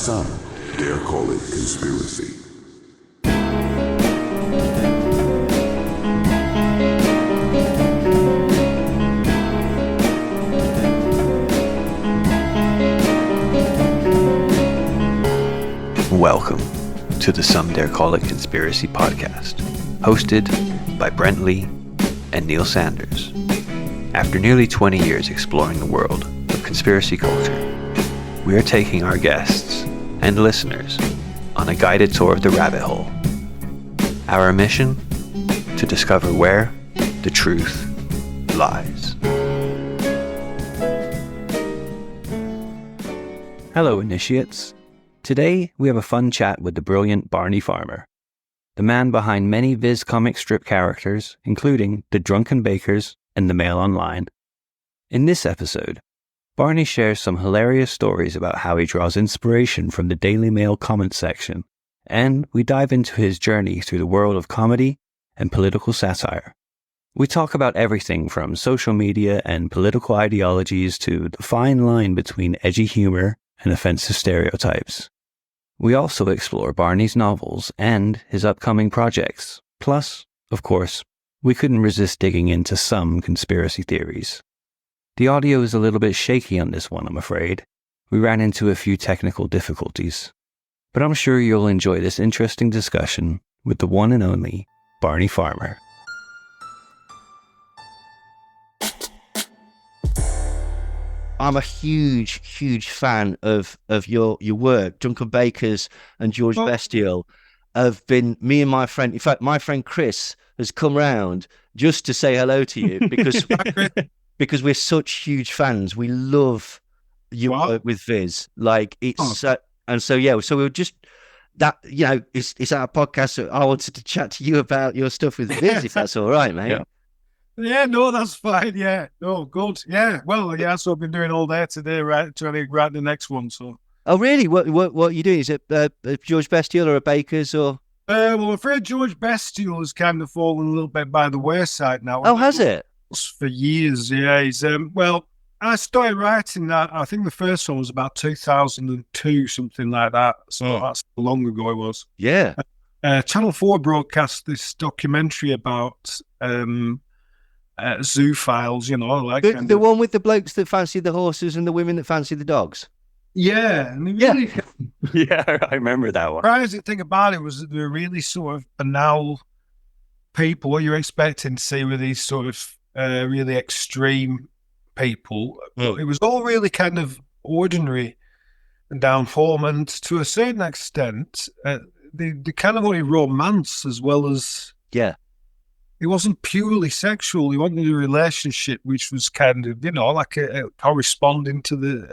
some dare call it conspiracy. Welcome to the Some Dare Call It Conspiracy podcast, hosted by Brent Lee and Neil Sanders. After nearly 20 years exploring the world of conspiracy culture, we are taking our guests and listeners on a guided tour of the rabbit hole. Our mission? To discover where the truth lies. Hello, initiates. Today, we have a fun chat with the brilliant Barney Farmer, the man behind many Viz comic strip characters, including the Drunken Bakers and the Mail Online. In this episode, Barney shares some hilarious stories about how he draws inspiration from the Daily Mail comment section, and we dive into his journey through the world of comedy and political satire. We talk about everything from social media and political ideologies to the fine line between edgy humor and offensive stereotypes. We also explore Barney's novels and his upcoming projects. Plus, of course, we couldn't resist digging into some conspiracy theories. The audio is a little bit shaky on this one, I'm afraid. We ran into a few technical difficulties. But I'm sure you'll enjoy this interesting discussion with the one and only Barney Farmer. I'm a huge fan of your work. Drunken Bakers and George Bestial have been, me and my friend, in fact, my friend Chris has come round just to say hello to you because we're such huge fans. We love your work with Viz. Like it's, and so, yeah, so we were just, that, you know, it's our podcast. So I wanted to chat to you about your stuff with Viz, if that's all right, mate. Yeah, no, that's fine. Yeah, no, good. Yeah, well, yeah. So I've been doing all day today, right? Trying to write the next one. So. Oh, really? What are you doing? Is it George Bestial or a Bakers or? Well, I'm afraid George Bestial has kind of fallen a little bit by the wayside now. Oh, has it? For years, yeah. He's well, I started writing that. I think the first one was about 2002, something like that. So that's how long ago it was. Yeah. Channel 4 broadcast this documentary about zoophiles, you know, like the one with the blokes that fancy the horses and the women that fancy the dogs. Yeah, and really, yeah, I remember that one. The surprising thing about it was that they were really sort of banal people. What you're expecting to see with these sort of really extreme people, it was all really kind of ordinary and down form, and to a certain extent, they kind of only romance as well as It wasn't purely sexual. He wanted a relationship which was kind of, you know, like a corresponding to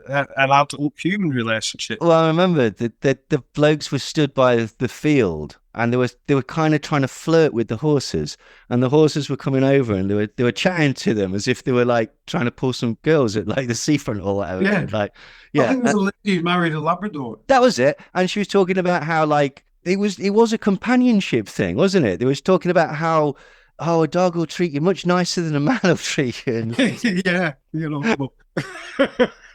an adult human relationship. Well, I remember that the blokes were stood by the field and they were kind of trying to flirt with the horses, and the horses were coming over and they were chatting to them as if they were like trying to pull some girls at like the seafront or whatever. Yeah, like I think there was a lady who married a Labrador. That was it, and she was talking about how like. It was a companionship thing, wasn't it? They was talking about how, a dog will treat you much nicer than a man will treat you. Yeah, you know.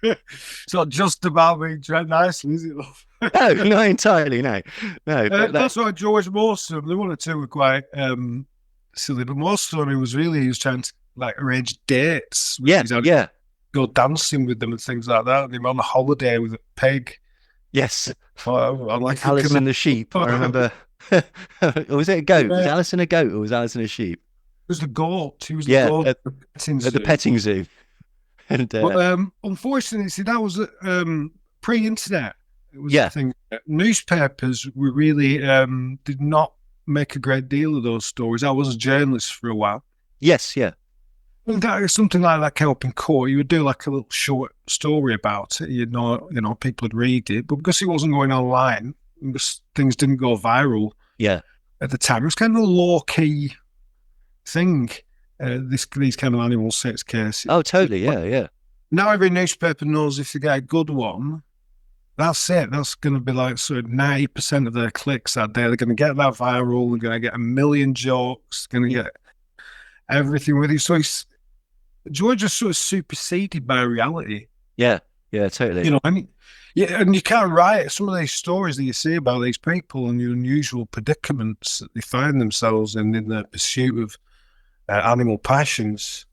It's not just about being treated nicely, is it, love? No, not entirely, no. That's why George Mawson, the one or two were quite silly, but Mawson, he was trying to like arrange dates. Go dancing with them and things like that. And they were on a holiday with a pig. Yes. Like Alice and the sheep, I remember. Or was it a goat? Was Alice a goat or was Alice a sheep? It was the goat. He was the goat at the petting zoo. And, but unfortunately, see, that was pre-internet. It was the thing. Newspapers were really did not make a great deal of those stories. I was a journalist for a while. Yes, yeah. When something like that came up in court, you would do like a little short story about it. You know, people would read it, but because it wasn't going online, because things didn't go viral. Yeah. At the time, it was kind of a low-key thing. These kind of animal sex cases. Oh, totally. Yeah. Now every newspaper knows if they get a good one, that's it. That's going to be like sort of 90% of their clicks that day. They're going to get that viral. They're going to get a million jokes. Going to get everything with it. So George is sort of superseded by reality. Yeah, totally. You know, I mean, Yeah, and you can't write some of these stories that you see about these people and the unusual predicaments that they find themselves in their pursuit of animal passions.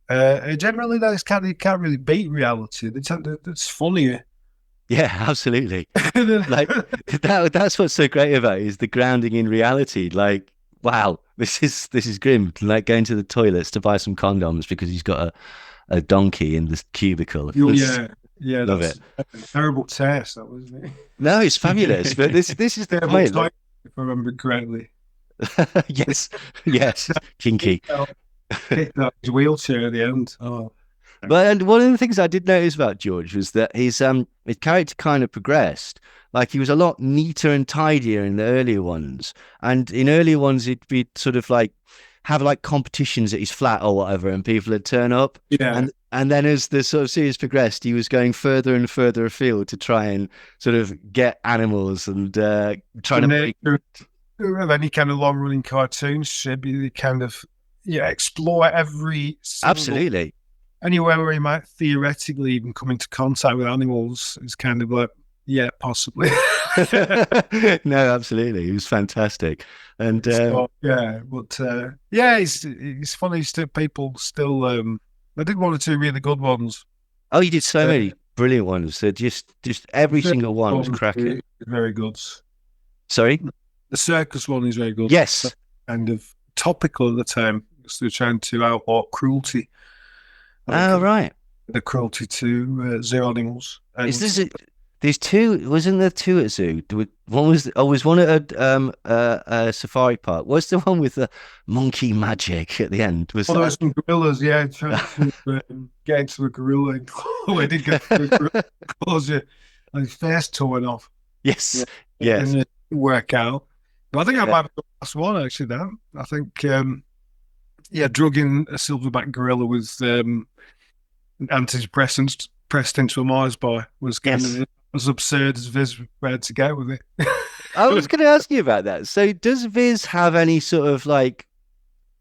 Generally, you can't really beat reality. It's funnier. Yeah, absolutely. Like that's what's so great about it, is the grounding in reality. Like, wow, this is grim. Like going to the toilets to buy some condoms because he's got a donkey in the cubicle. Yeah, Love that's it. a terrible test, that wasn't it? No, it's fabulous. But this is the Terrible point. type, if I remember correctly. Yes, kinky. Kicked out his wheelchair at the end. Oh, But and one of the things I did notice about George was that his character kind of progressed. Like he was a lot neater and tidier in the earlier ones, and in earlier ones it'd be sort of like have like competitions at his flat or whatever, and people would turn up. yeah. And then as the sort of series progressed, he was going further and further afield to try and sort of get animals and trying to make... Of any kind of long running cartoon should be the kind of explore every single, Absolutely. anywhere where he might theoretically even come into contact with animals is kind of like, yeah, possibly. No, absolutely. He was fantastic. And So, yeah, but yeah, it's funny. Still, people still. I did one or two really good ones. oh, you did so many brilliant ones. So just every single one was cracking. Very good. Sorry? The circus one is very good. Yes. Kind of topical at the time because they're trying to outlaw cruelty. Oh, right. The cruelty to zoo animals. And Is this there's two? Wasn't there two at zoo? One was one at a safari park. What's the one with the monkey magic at the end? Was there were that... some gorillas, yeah, trying to get into a gorilla. Oh, I did get to a gorilla because his face torn off. Yes, yes. And it didn't work out. But I think I might have the last one actually. Now I think, drugging a silverback gorilla with antidepressants pressed into a Mars bar was kind of as absurd as Viz prepared to get with it. I was going to ask you about that. So, does Viz have any sort of like?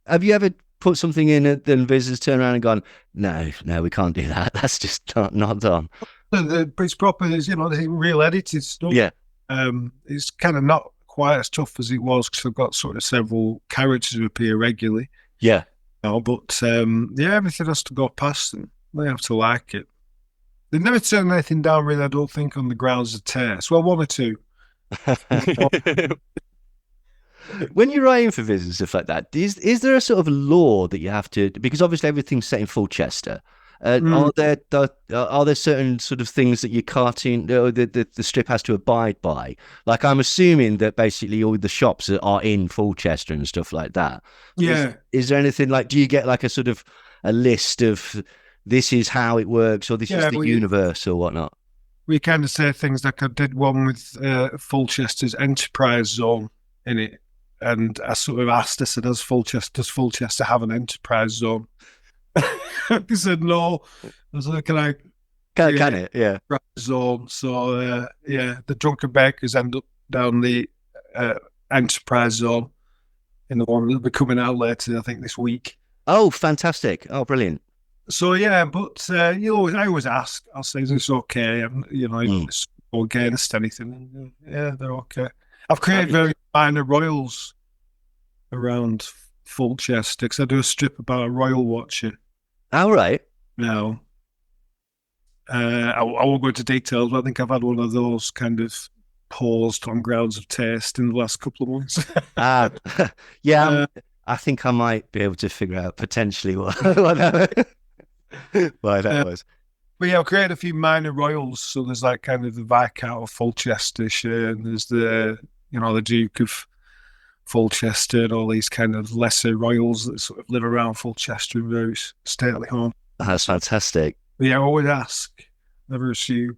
Have you ever put something in it, then Viz has turned around and gone, "No, we can't do that. That's just not done." It's proper, it's real edited stuff. Yeah, it's kind of not quite as tough as it was because I've got sort of several characters who appear regularly. Yeah. But everything has to go past them. They have to like it. They've never turned anything down, really, I don't think, on the grounds of taste. Well, one or two. When you're writing for Viz and stuff like that, is there a sort of law that you have to, because obviously everything's set in Fulchester. Are there certain sort of things that your cartoon, the strip has to abide by? Like, I'm assuming that basically all the shops are in Fulchester and stuff like that. Yeah. Is there anything like, do you get like a sort of a list of this is how it works, or this is the universe or whatnot? We kind of say things like I did one with Fulchester's Enterprise Zone in it. And I sort of asked, I said, does Fulchester have an Enterprise Zone? He said no. I was like, can it? Yeah. Zone. So the Drunken Bakers end up down the Enterprise Zone in the one that'll be coming out later, I think, this week. Oh, fantastic! Oh, brilliant. So but I always ask. I'll say, is this okay? It's okay against anything. Yeah, they're okay. I've created very minor royals around Fulchester because I do a strip about a royal watcher. All right. Now, I won't go into details, but I think I've had one of those kind of paused on grounds of taste in the last couple of months. I think I might be able to figure out potentially why that was. But yeah, I've created a few minor royals. So there's like kind of the Viscount of Fulchestershire, and there's the Duke of Fulchester, and all these kind of lesser royals that sort of live around Fulchester in various stately homes. That's fantastic. But yeah, I always ask, never assume.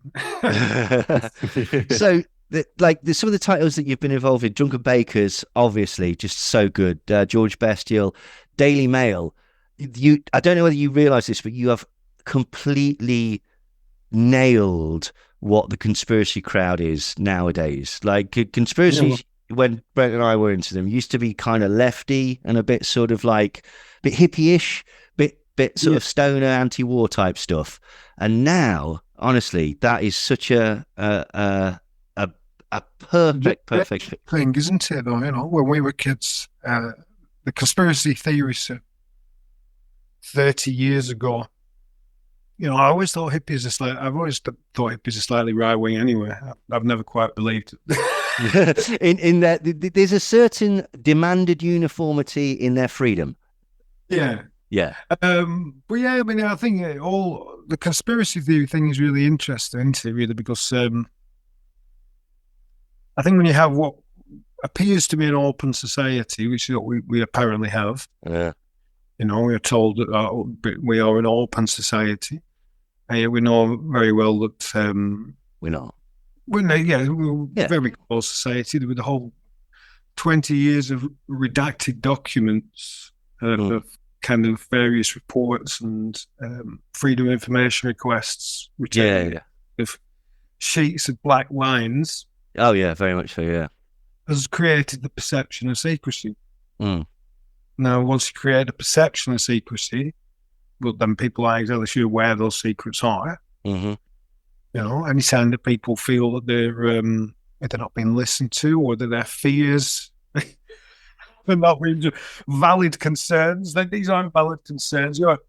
So, some of the titles that you've been involved in, Drunken Bakers, obviously, just so good. George Bestial, Daily Mail. I don't know whether you realise this, but you have completely nailed what the conspiracy crowd is nowadays. Like conspiracies, when Brent and I were into them, used to be kind of lefty and a bit sort of like bit hippie-ish, bit sort of stoner anti-war type stuff. And now Honestly, that is such a perfect thing, isn't it? Though, when we were kids, the conspiracy theories 30 years ago. I always thought hippies I've always thought hippies are slightly right wing. Anyway, I've never quite believed it. in that there's a certain demanded uniformity in their freedom. Yeah. Yeah. But yeah, I mean, I think all the conspiracy theory thing is really interesting, isn't it? Really, because I think when you have what appears to be an open society, which is what we apparently have. Yeah. We are told that we are an open society. We know very well that we're not. We're a very close society with the whole 20 years of redacted documents of kind of various reports and freedom of information requests, with sheets of black lines. Oh yeah, very much so. Yeah, has created the perception of secrecy. Mm. Now, once you create a perception of secrecy, well, then people aren't exactly sure where those secrets are. Mm-hmm. Anytime that people feel that they're not being listened to, or that their fears are not being valid concerns, then these aren't valid concerns. Your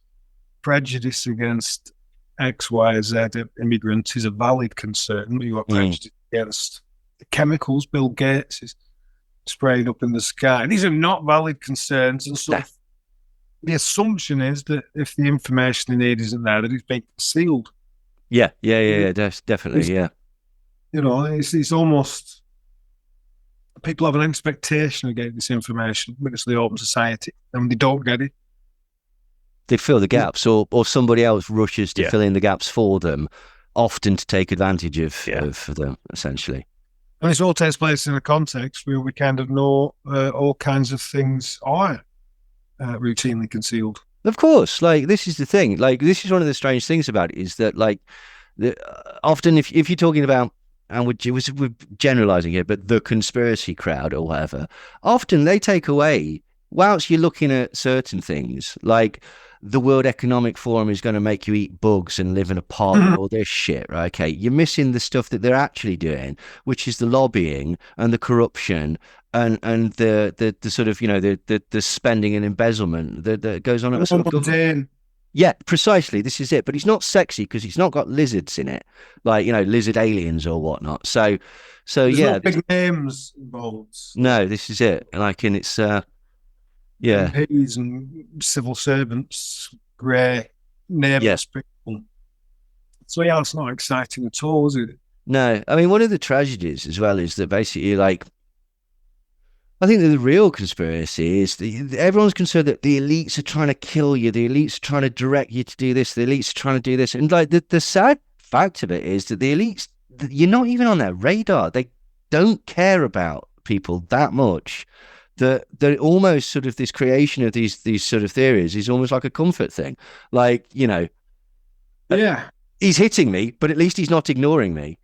prejudice against X, Y, Z immigrants is a valid concern. Your prejudice against the chemicals Bill Gates is spraying up in the sky. These are not valid concerns, and so the assumption is that if the information they need isn't there, that it's being concealed. Yeah, definitely, yeah. It's almost people have an expectation of getting this information when it's the open society, and when they don't get it, they fill the gaps, or somebody else rushes to fill in the gaps for them, often to take advantage of them, essentially. And this all takes place in a context where we kind of know all kinds of things are routinely concealed. Of course, this is the thing. This is one of the strange things about it, is that often if you're talking about, and we're generalizing here, but the conspiracy crowd or whatever, often they take away, whilst you're looking at certain things, like the World Economic Forum is going to make you eat bugs and live in a pot and all this shit, right? Okay, you're missing the stuff that they're actually doing, which is the lobbying and the corruption and the sort of, the spending and embezzlement that goes on at a sort of government. Yeah, precisely. This is it. But it's not sexy because it's not got lizards in it, lizard aliens or whatnot. So there's yeah, no big names involved. No, this is it. And it's MPs and civil servants, grey, nameless people. So yeah, it's not exciting at all, is it? No, I mean, one of the tragedies as well is that basically, I think that the real conspiracy is everyone's concerned that the elites are trying to kill you, the elites are trying to direct you to do this, the elites are trying to do this, and the sad fact of it is that the elites, you're not even on their radar. They don't care about people that much. That almost sort of this creation of these sort of theories is almost like a comfort thing. He's hitting me, but at least he's not ignoring me.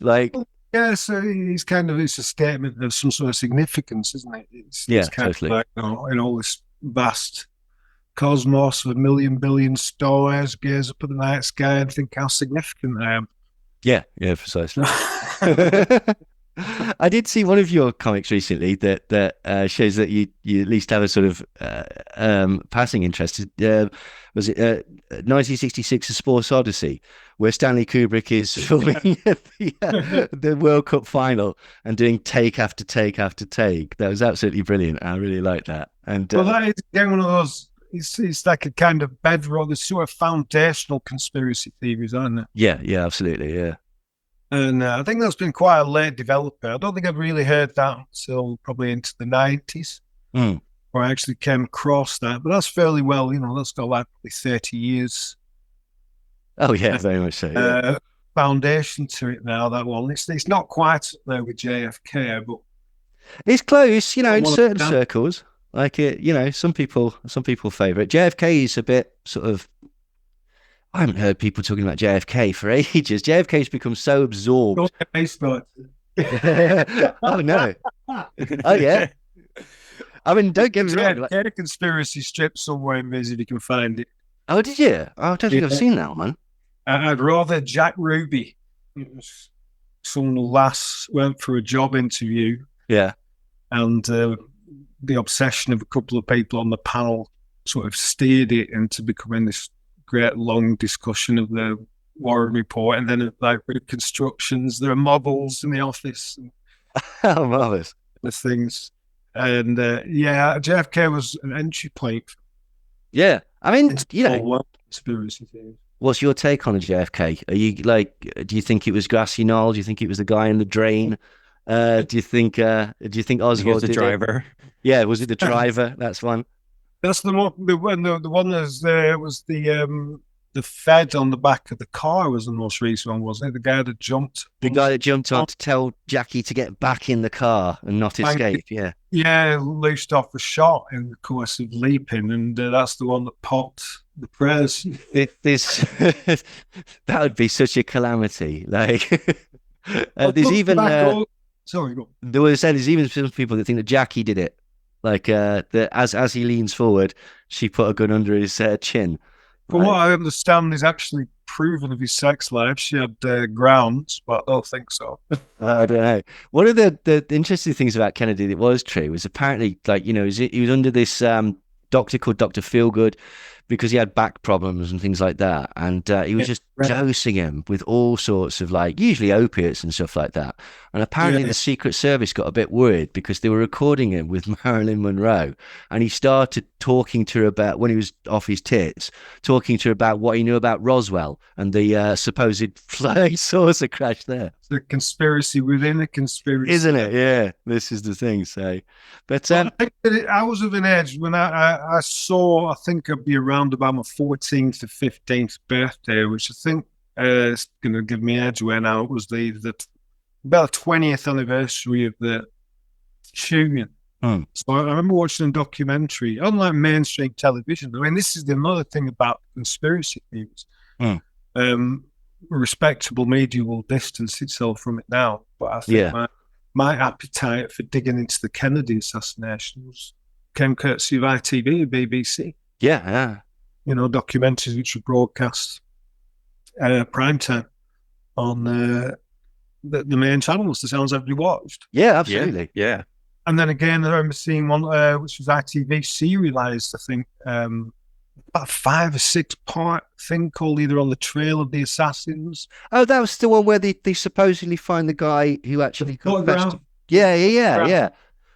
Yeah, so it's a statement of some sort of significance, isn't it? It's kind totally. Of in all this vast cosmos of 1,000,000 billion stars, gaze up at the night sky and think how significant I am. Yeah, precisely. I did see one of your comics recently that shows that you at least have a sort of passing interest. Was it 1966: A Sports Odyssey, where Stanley Kubrick is filming the World Cup final and doing take after take after take? That was absolutely brilliant. I really liked that. And that is again one of those. It's like a kind of bedrock, the sort of foundational conspiracy theories, aren't it? Yeah, absolutely, yeah. And I think that's been quite a late developer. I don't think I've really heard that until probably into the 90s, where I actually came across that. But that's fairly well, that's got like probably 30 years. Oh, yeah, very much so. Yeah. Foundation to it now, that one. It's not quite up there with JFK, but it's close, in certain circles. Some people favour it. JFK is a bit sort of. I haven't heard people talking about JFK for ages. JFK's become so absorbed. Oh, no. Oh, yeah. I mean, don't get me wrong. Get a conspiracy strip somewhere in Viz if you can find it. Oh, did you? I don't think I've seen that one. I'd rather Jack Ruby. It was someone who last went for a job interview, Yeah. and the obsession of a couple of people on the panel sort of steered it into becoming this great long discussion of the Warren Report, and then like reconstructions. There are models in the office and Oh, marvelous. the things, and JFK was an entry point. Yeah. I mean, Conspiracy theories. what's your take on the JFK? Are you like, do you think it was Grassy Knoll? Do you think it was the guy in the drain? Do you think Oswald the did driver. it? Yeah, was it the driver? That's one. That's the one. The one that was the Fed on the back of the car was the most recent one, wasn't it? The guy that jumped. The guy that jumped on to tell Jackie to get back in the car and not escape. Yeah. Yeah, loosed off a shot in the course of leaping, and that's the one that popped the press. This that would be such a calamity. Like, there's even sorry, go. There's even some people that think that Jackie did it. Like, that as he leans forward, she put a gun under his chin. From what I understand, he's actually proven of his sex life. She had grounds, but I don't think so. I don't know. One of the interesting things about Kennedy that was true was apparently, like, he was under this doctor called Dr. Feelgood because he had back problems and things like that. And he was just dosing him with all sorts of, like, usually opiates and stuff like that. And apparently the Secret Service got a bit worried because they were recording him with Marilyn Monroe. And he started talking to her about, when he was off his tits, talking to her about what he knew about Roswell and the supposed flying saucer crash there. It's a conspiracy within a conspiracy. Isn't it? Yeah, this is the thing. So, but I think that I was of an age when I saw, I think I'd be around about my 14th or 15th birthday, which I think is going to give me edge away now. It was the about the 20th anniversary of the shooting. So I remember watching a documentary, unlike mainstream television. I mean, this is another thing about conspiracy theories. Respectable media will distance itself from it now, but I think my appetite for digging into the Kennedy assassination came courtesy of ITV and BBC. Yeah. Documentaries which were broadcast prime time on the main channels, the channels everybody watched. Yeah, absolutely. Yeah. And then again, I remember seeing one which was ITV serialized, I think, about 5 or 6 part thing called Either on the Trail of the Assassins. Oh, that was the one where they supposedly find the guy who actually confessed. Yeah.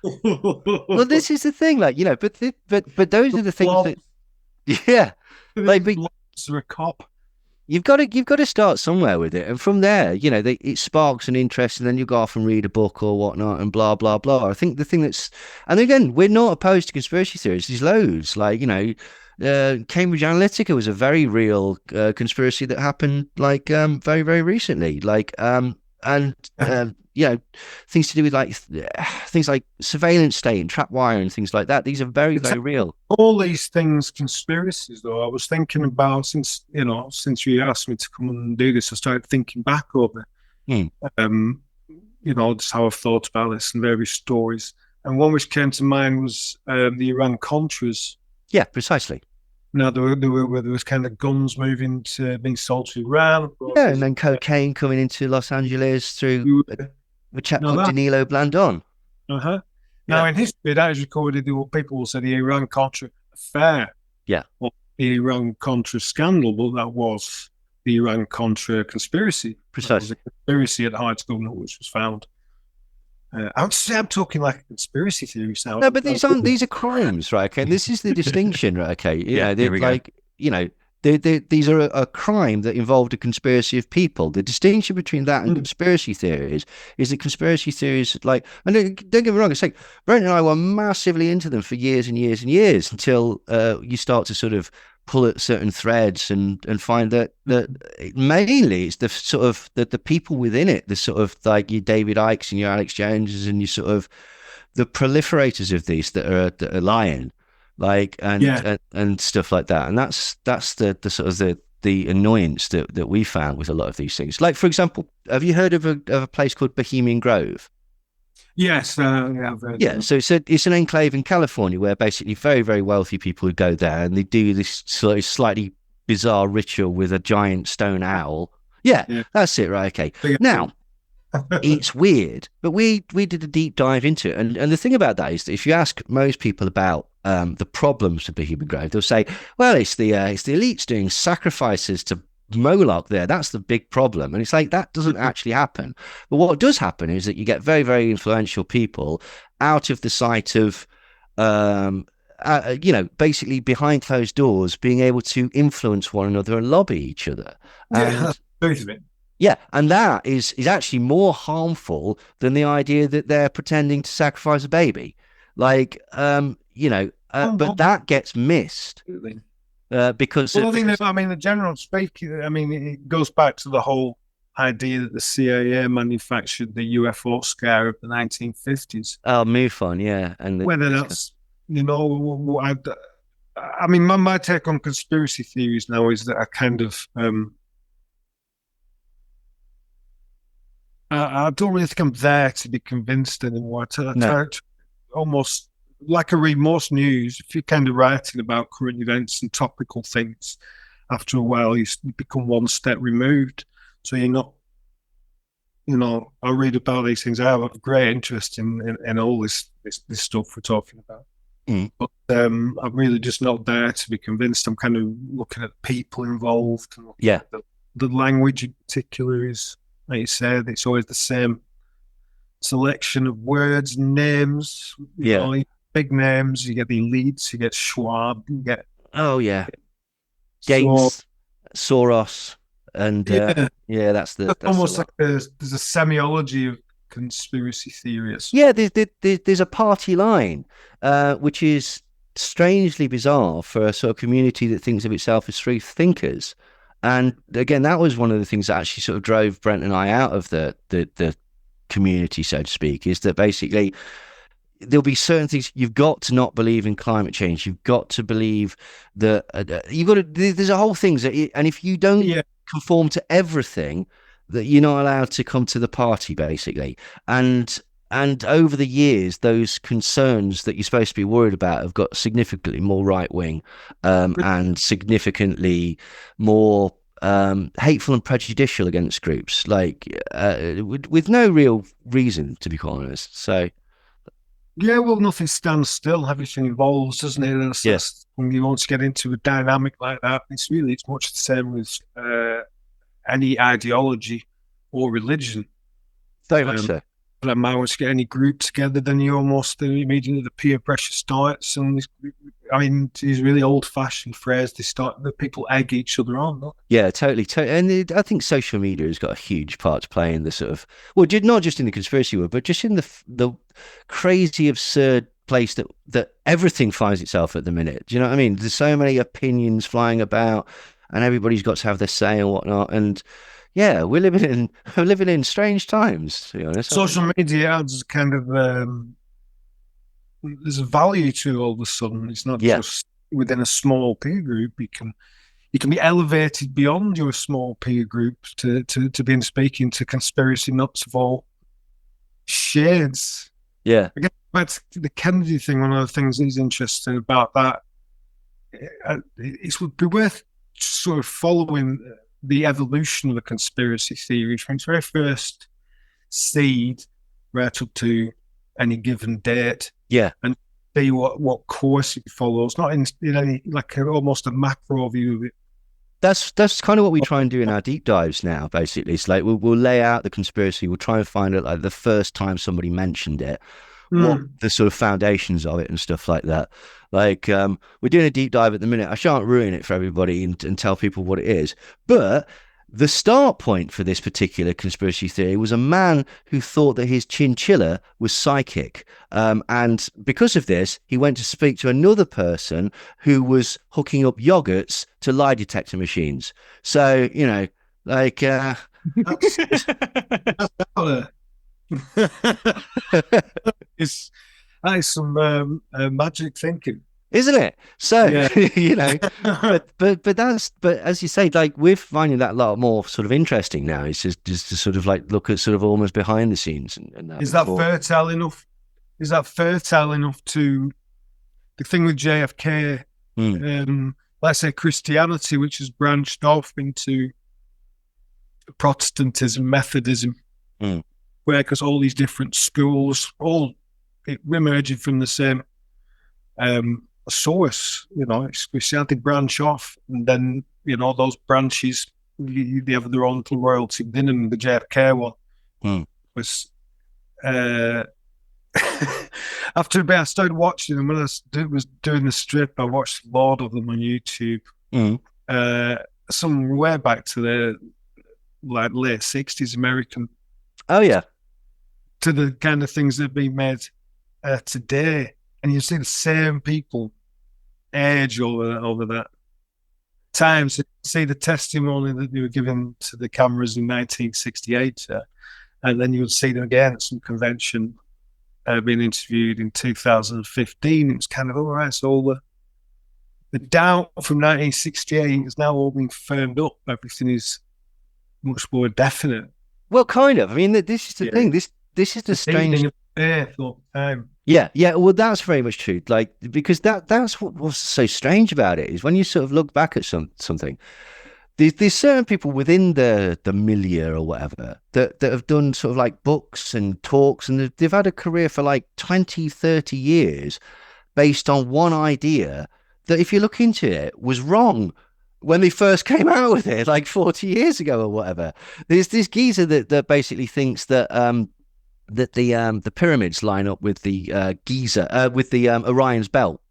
Well, this is the thing, like, but those are the things that, like, are a cop. You've got to start somewhere with it, and from there, it sparks an interest, and then you go off and read a book or whatnot, and blah blah blah. I think the thing and again, we're not opposed to conspiracy theories. There's loads, like, Cambridge Analytica was a very real conspiracy that happened, like, very very recently, like, things to do with, like, things like surveillance state and trap wire and things like that. These are very very real. All these things conspiracies, though. I was thinking about, since you asked me to come and do this, I started thinking back over just how I've thought about this and various stories, and one which came to mind was the Iran Contras. Yeah, precisely. Now there was kind of guns being sold to Iran. Yeah, and then cocaine coming into Los Angeles through a chap called Danilo Blandon. Now, in history, that is recorded. People will say the Iran Contra affair. Yeah. Or the Iran Contra scandal, but that was the Iran Contra conspiracy. Precisely. It was a conspiracy at the Heights government, which was found. I would say I'm talking like a conspiracy theory now. No, but these are crimes, right? Okay, this is the distinction, right? Okay, these are a crime that involved a conspiracy of people. The distinction between that and conspiracy theories is that conspiracy theories, like, and don't get me wrong, it's like Brent and I were massively into them for years and years and years until you start to sort of pull at certain threads and find that mainly it's the sort of the people within it, the sort of like your David Icke's and your Alex Joneses and your sort of the proliferators of these that are lying, like, and stuff like that. And that's the sort of the annoyance that we found with a lot of these things. Like, for example, have you heard of a place called Bohemian Grove? Yes, yeah. So it's an enclave in California where basically very very wealthy people would go there and they do this slightly bizarre ritual with a giant stone owl. Yeah, that's it, right? Okay. Now, it's weird, but we did a deep dive into it. And the thing about that is that if you ask most people about the problems of the human grave, they'll say, well, it's the elites doing sacrifices to Moloch there. That's the big problem. And it's like, that doesn't actually happen. But what does happen is that you get very, very influential people out of the sight of, basically behind closed doors, being able to influence one another and lobby each other. Yeah, and that is actually more harmful than the idea that they're pretending to sacrifice a baby. Like, but that gets missed. Because the general speaking, it goes back to the whole idea that the CIA manufactured the UFO scare of the 1950s. Oh, MUFON, yeah, and whether that's my take on conspiracy theories now is that I kind of I don't really think I'm there to be convinced anymore. Almost like I read most news, if you're kind of writing about current events and topical things, after a while you become one step removed. So you're not, I read about these things. I have a great interest in all this stuff we're talking about. But I'm really just not there to be convinced. I'm kind of looking at people involved. And the language in particular is, like you said, it's always the same selection of words and names. Big names. You get the elites. You get Schwab. You get Gates, Soros, and that's almost like there's a semiology of conspiracy theories. Yeah, there's a party line, which is strangely bizarre for a sort of community that thinks of itself as free thinkers. And again, that was one of the things that actually sort of drove Brent and I out of the community, so to speak, is that basically there'll be certain things you've got to not believe in climate change. You've got to believe that there's a whole thing and if you don't conform to everything, that you're not allowed to come to the party, basically. And over the years, those concerns that you're supposed to be worried about have got significantly more right wing, and significantly more hateful and prejudicial against groups, like with no real reason, to be quite honest. So. Yeah, well, nothing stands still. Everything evolves, doesn't it? And yes. When you want to get into a dynamic like that, it's much the same with any ideology or religion. Very much so. But once you get any group together, then you almost immediately the peer pressure starts. And these really old-fashioned phrase, the people egg each other on. Don't they? Yeah, totally. And I think social media has got a huge part to play in the sort of, not just in the conspiracy world, but just in the crazy, absurd place that everything finds itself at the minute. Do you know what I mean? There's so many opinions flying about, and everybody's got to have their say and whatnot. And yeah, we're living in strange times, to be honest. Social media adds kind of there's a value to it all of a sudden. It's not just within a small peer group. You can be elevated beyond your small peer group to being speaking to conspiracy nuts of all shades. Yeah. Again, back to the Kennedy thing, one of the things that is interesting about that, it would be worth sort of following the evolution of the conspiracy theory from its very first seed right up to any given date. Yeah. And see what course it follows, not in any, like almost a macro view of it. That's kind of what we try and do in our deep dives now, basically. It's like we'll lay out the conspiracy, we'll try and find out like the first time somebody mentioned it, what the sort of foundations of it and stuff like that. Like we're doing a deep dive at the minute. I shan't ruin it for everybody and tell people what it is, but the start point for this particular conspiracy theory was a man who thought that his chinchilla was psychic. And because of this, he went to speak to another person who was hooking up yogurts to lie detector machines. So, like... That is some magic thinking, isn't it? So but as you say, like we're finding that a lot more sort of interesting now. It's just to sort of like look at sort of almost behind the scenes and that. Is that fertile enough? Is that fertile enough to the thing with JFK? let's say, Christianity, which has branched off into Protestantism, Methodism, where because all these different schools, all emerging from the same source, it's Christianity branch off, and then those branches they have their own little royalty within them. The JFK one was after a bit I started watching them when I was doing the strip. I watched a lot of them on YouTube. Some way back to the late 60s American. Oh yeah, to the kind of things that have been made today, and you see the same people age over that time. So you see the testimony that they were given to the cameras in 1968, and then you would see them again at some convention being interviewed in 2015. It was kind of all right. So all the doubt from 1968 is now all being firmed up. Everything is much more definite. Well, kind of. I mean, this is the thing. This is the strange. Yeah. Well, that's very much true. Like, because that's what was so strange about it is when you sort of look back at something. There's certain people within the milieu or whatever that have done sort of like books and talks, and they've had a career for like 20, 30 years based on one idea that, if you look into it, was wrong when they first came out with it, like 40 years ago or whatever. There's this geezer that basically thinks that the pyramids line up with the Orion's belt,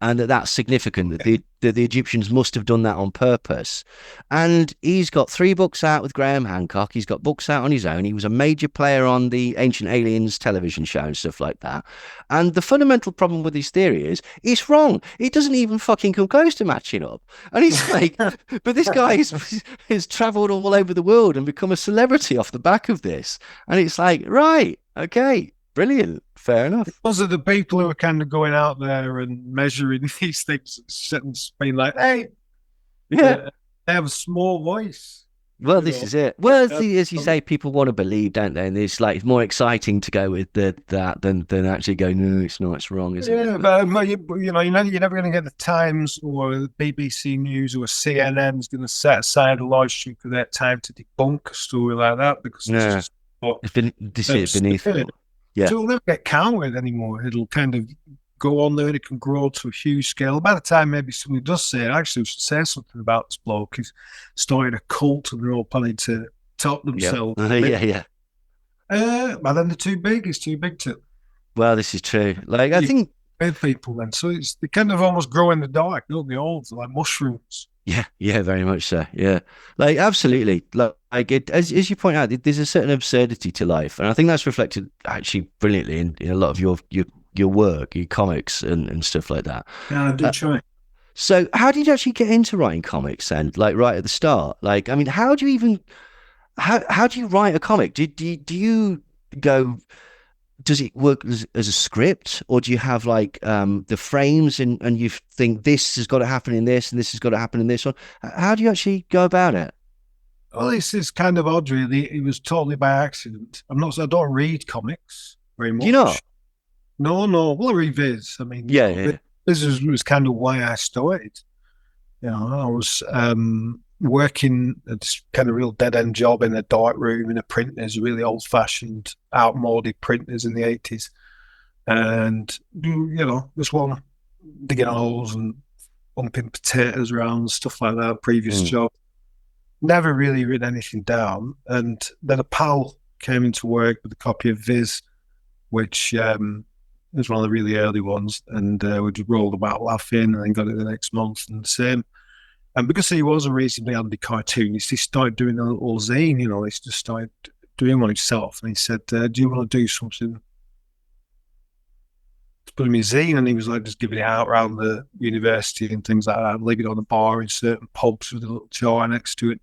and that's significant, that the Egyptians must have done that on purpose. And he's got 3 books out with Graham Hancock. He's got books out on his own. He was a major player on the Ancient Aliens television show and stuff like that. And the fundamental problem with his theory is it's wrong. It doesn't even fucking come close to matching up. And he's like, but this guy has traveled all over the world and become a celebrity off the back of this. And it's like, right, okay, brilliant, fair enough. Those are the people who are kind of going out there and measuring these things and being like, hey, they have a small voice. Well, this is it. Well, as you say, people want to believe, don't they? And it's like, it's more exciting to go with that than actually go, no, it's not, it's wrong, is it? Yeah, but you're never going to get the Times or the BBC News or CNN's going to set aside a large chunk of their time to debunk a story like that, because it's beneath it. Yeah. So it'll never get counted anymore. It'll kind of go on there and it can grow to a huge scale. By the time maybe somebody does say it, actually we should say something about this bloke. He's started a cult and they're all planning to top themselves. Yeah. But then they're too big. It's too big to. Well, this is true. Like, I think people then. So they kind of almost grow in the dark, don't they? All like mushrooms. Yeah, very much so. Yeah, like absolutely. Like it, as you point out, there's a certain absurdity to life, and I think that's reflected actually brilliantly in a lot of your work, your comics and stuff like that. Yeah, I do try. So, how did you actually get into writing comics then? Like right at the start? Like, I mean, how do you write a comic? Do you go? Does it work as a script, or do you have like the frames and you think this has got to happen in this and this has got to happen in this one? How do you actually go about it? Well, this is kind of odd, really. It was totally by accident. I don't read comics very much. Do you not? No. Well, I read Viz. I mean, this was kind of why I started. I was working at this kind of real dead-end job in a dark room in a printers, really old-fashioned, outmoded printers in the 80s. And, just one digging holes and bumping potatoes around and stuff like that, previous job. Never really written anything down. And then a pal came into work with a copy of Viz, which was one of the really early ones. And we just rolled about laughing and then got it the next month and the same. And because he was a reasonably handy cartoonist, he started doing a little zine, he just started doing one himself. And he said, do you want to do something to put in my zine? And he was like, just giving it out around the university and things like that, leave it on the bar in certain pubs with a little jar next to it.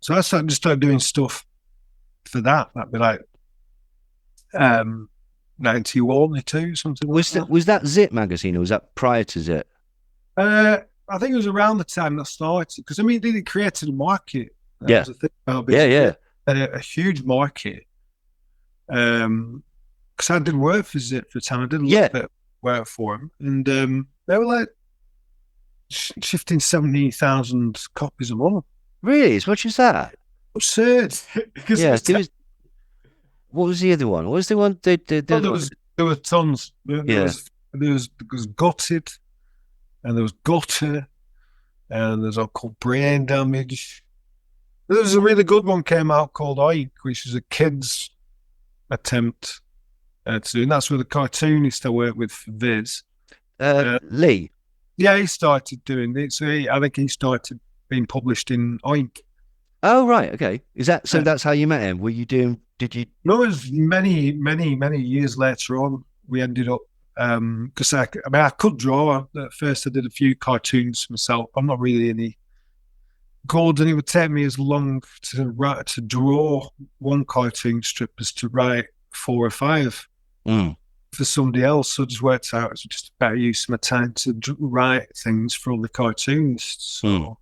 So I started doing stuff for that. That'd be like 91, 92, something like that. Was that Zit magazine, or was that prior to Zit? I think it was around the time that started, because it created a market. Yeah. A huge market. Because I did work for Zit for a time. I did a little bit of work for them, and they were like, shifting 17,000 copies a month. Really? As much as that? Absurd. Because Yeah. What was the other one? What was the one? There were tons. There Yeah. was gutted, and there was gutter, and there's all called brain damage. There was a really good one came out called Oink, which is a kid's attempt to do, and that's with a cartoonist I work with for Viz. Lee. Yeah, he started doing it. So I think he started being published in Oink. Oh, right. Okay. Is that so? That's how you met him? Were you doing? Did you? No, it was many years later on. We ended up because I could draw. At first, I did a few cartoons myself. I'm not really any good, and it would take me as long to draw one cartoon strip as to write 4 or 5 for somebody else. So it just worked out. It's just a better use of my time to write things for all the cartoonists. So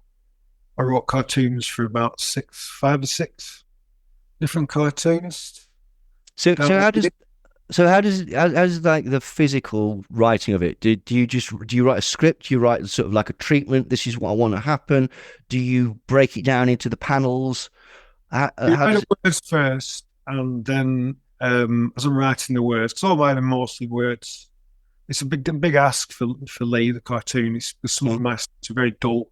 I wrote cartoons for about 5 or 6 different cartoonists. So how does like the physical writing of it? Do you write a script? Do you write sort of like a treatment? This is what I want to happen. Do you break it down into the panels? I write the words first, and then as I'm writing the words, because all mine are mostly words. It's a big ask for Lee, the cartoonist, because some of my scripts are very dull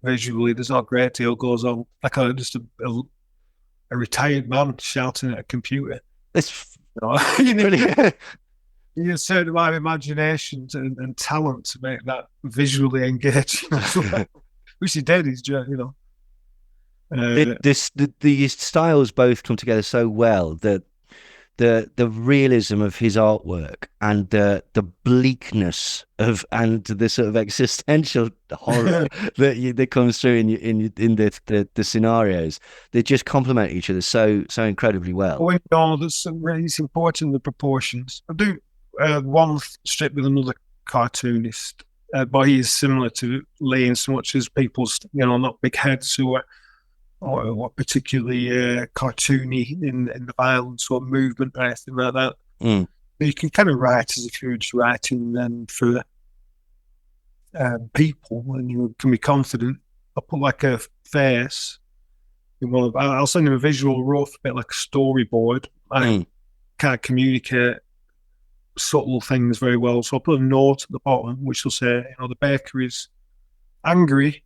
visually. There's not a great deal goes on. Like just a retired man shouting at a computer. It's you need a certain amount of imagination and talent to make that visually engaging, which he did. He's the styles both come together so well that the realism of his artwork and the bleakness of and the sort of existential horror that comes through in the scenarios, they just complement each other so incredibly well. It's important, the proportions. I do one strip with another cartoonist, but he is similar to Lee in so much as people's not big heads who are or particularly cartoony in the violence or movement or anything like that. You can kind of write as if you're just writing them for people, and you can be confident. I'll put like a face in one of. I'll send him a visual rough, a bit like a storyboard. I can't communicate subtle things very well, so I'll put a note at the bottom which will say, the baker is angry,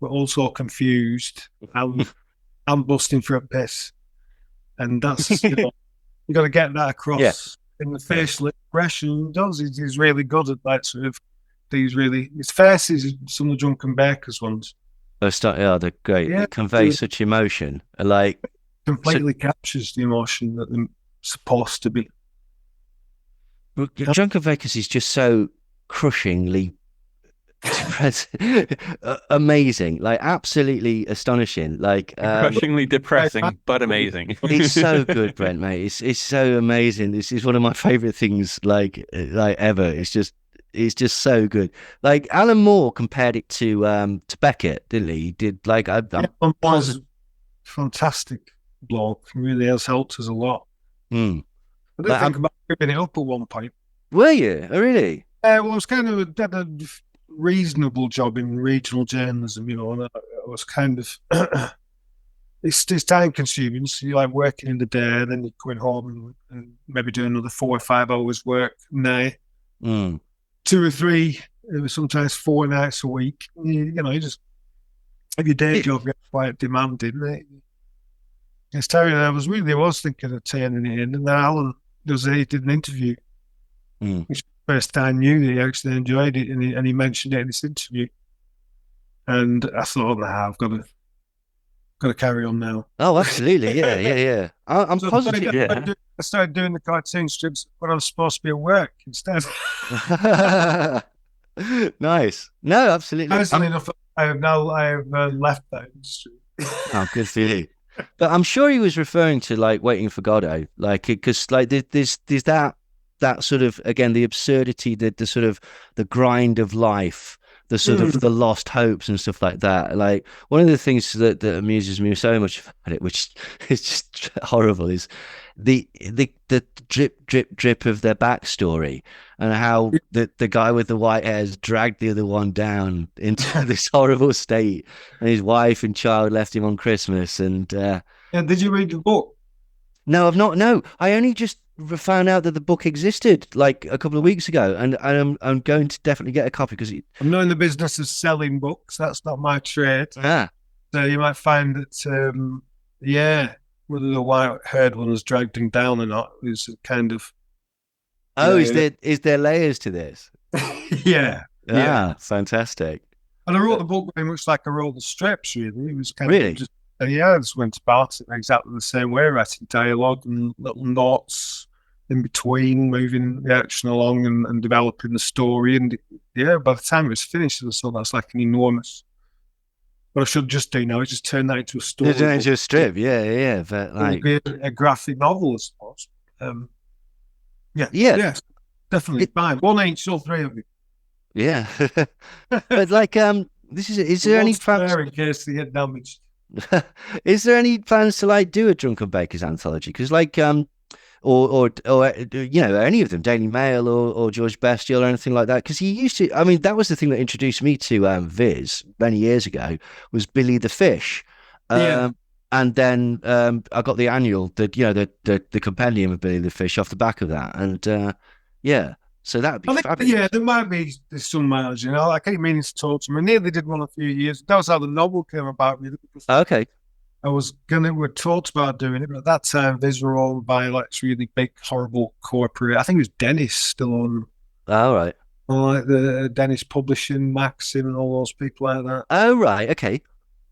but also confused, and I'm busting for a piss. And that's, you got to get that across in the facial expression. He's really good at that sort of, his face is some of the Drunken Bakers ones. They're great. They convey such emotion. Completely captures the emotion that they're supposed to be. Drunken Bakers is just so crushingly amazing, absolutely astonishing, crushingly depressing but amazing. It's so good, Brent, mate. It's so amazing. This is one of my favorite things ever. It's just so good. Alan Moore compared it to Beckett, didn't he? He did I'm positive. Fantastic blog. He really has helped us a lot. I did think about giving it up at one point. Were you? Oh, really? Well, I was kind of a reasonable job in regional journalism, and I was kind of it's time consuming. So you're working in the day, and then you're going home and maybe doing another 4 or 5 hours work night, 2 or 3, sometimes 4 nights a week. You just if your day job gets quite demanding. It's terrible. I was thinking of turning it in, and then Alan he did an interview, which first I knew that he actually enjoyed it, and he mentioned it in this interview, and I thought, I've got to carry on now. Oh, absolutely, yeah. I'm positive. I started doing the cartoon strips when I was supposed to be at work instead. Nice. No, absolutely. Enough, I have left that industry. Oh, good for you. But I'm sure he was referring to Waiting for Godot, because there's that sort of, again, the absurdity, the sort of the grind of life, the sort of the lost hopes and stuff like that. One of the things that amuses me so much about it, which is just horrible, is the drip of their backstory, and how the guy with the white hairs dragged the other one down into this horrible state, and his wife and child left him on Christmas. And Did you read the book? no, I've not. No, I only just found out that the book existed like a couple of weeks ago, and I'm going to definitely get a copy because I'm not in the business of selling books. That's not my trade. So you might find that, whether the white-haired one was dragged him down or not is kind of. Oh, is there layers to this? Yeah. Fantastic. And I wrote the book very much like I wrote the strips. Really, it was kind Really? of just I just went about it exactly the same way, writing dialogue and little notes in between, moving the action along and developing the story. And by the time it was finished, I thought that's like an enormous. What I should just do now is just turn that into a story. Turn it into a strip, yeah. But like a graphic novel, I suppose. Yes, definitely. Fine. 1 inch, all three of you. Yeah. But like, is there any plans? In case they get damaged. Is there any plans to like do a Drunken Bakers anthology? Because like, or any of them, Daily Mail or George Bestial or anything like that? Because he used to. I mean, that was the thing that introduced me to Viz many years ago. Was Billy the Fish. And then I got the annual, the compendium of Billy the Fish off the back of that, and so that would be fabulous. Yeah, there might be some miles, I keep meaning to talk to him. I nearly did one a few years. That was how the novel came about, really. Okay. We talked about doing it, but at that time, these were owned by like this really big, horrible corporate. I think it was Dennis still on. Oh, right. Like the Dennis Publishing, Maxim, and all those people like that. Oh, right. Okay.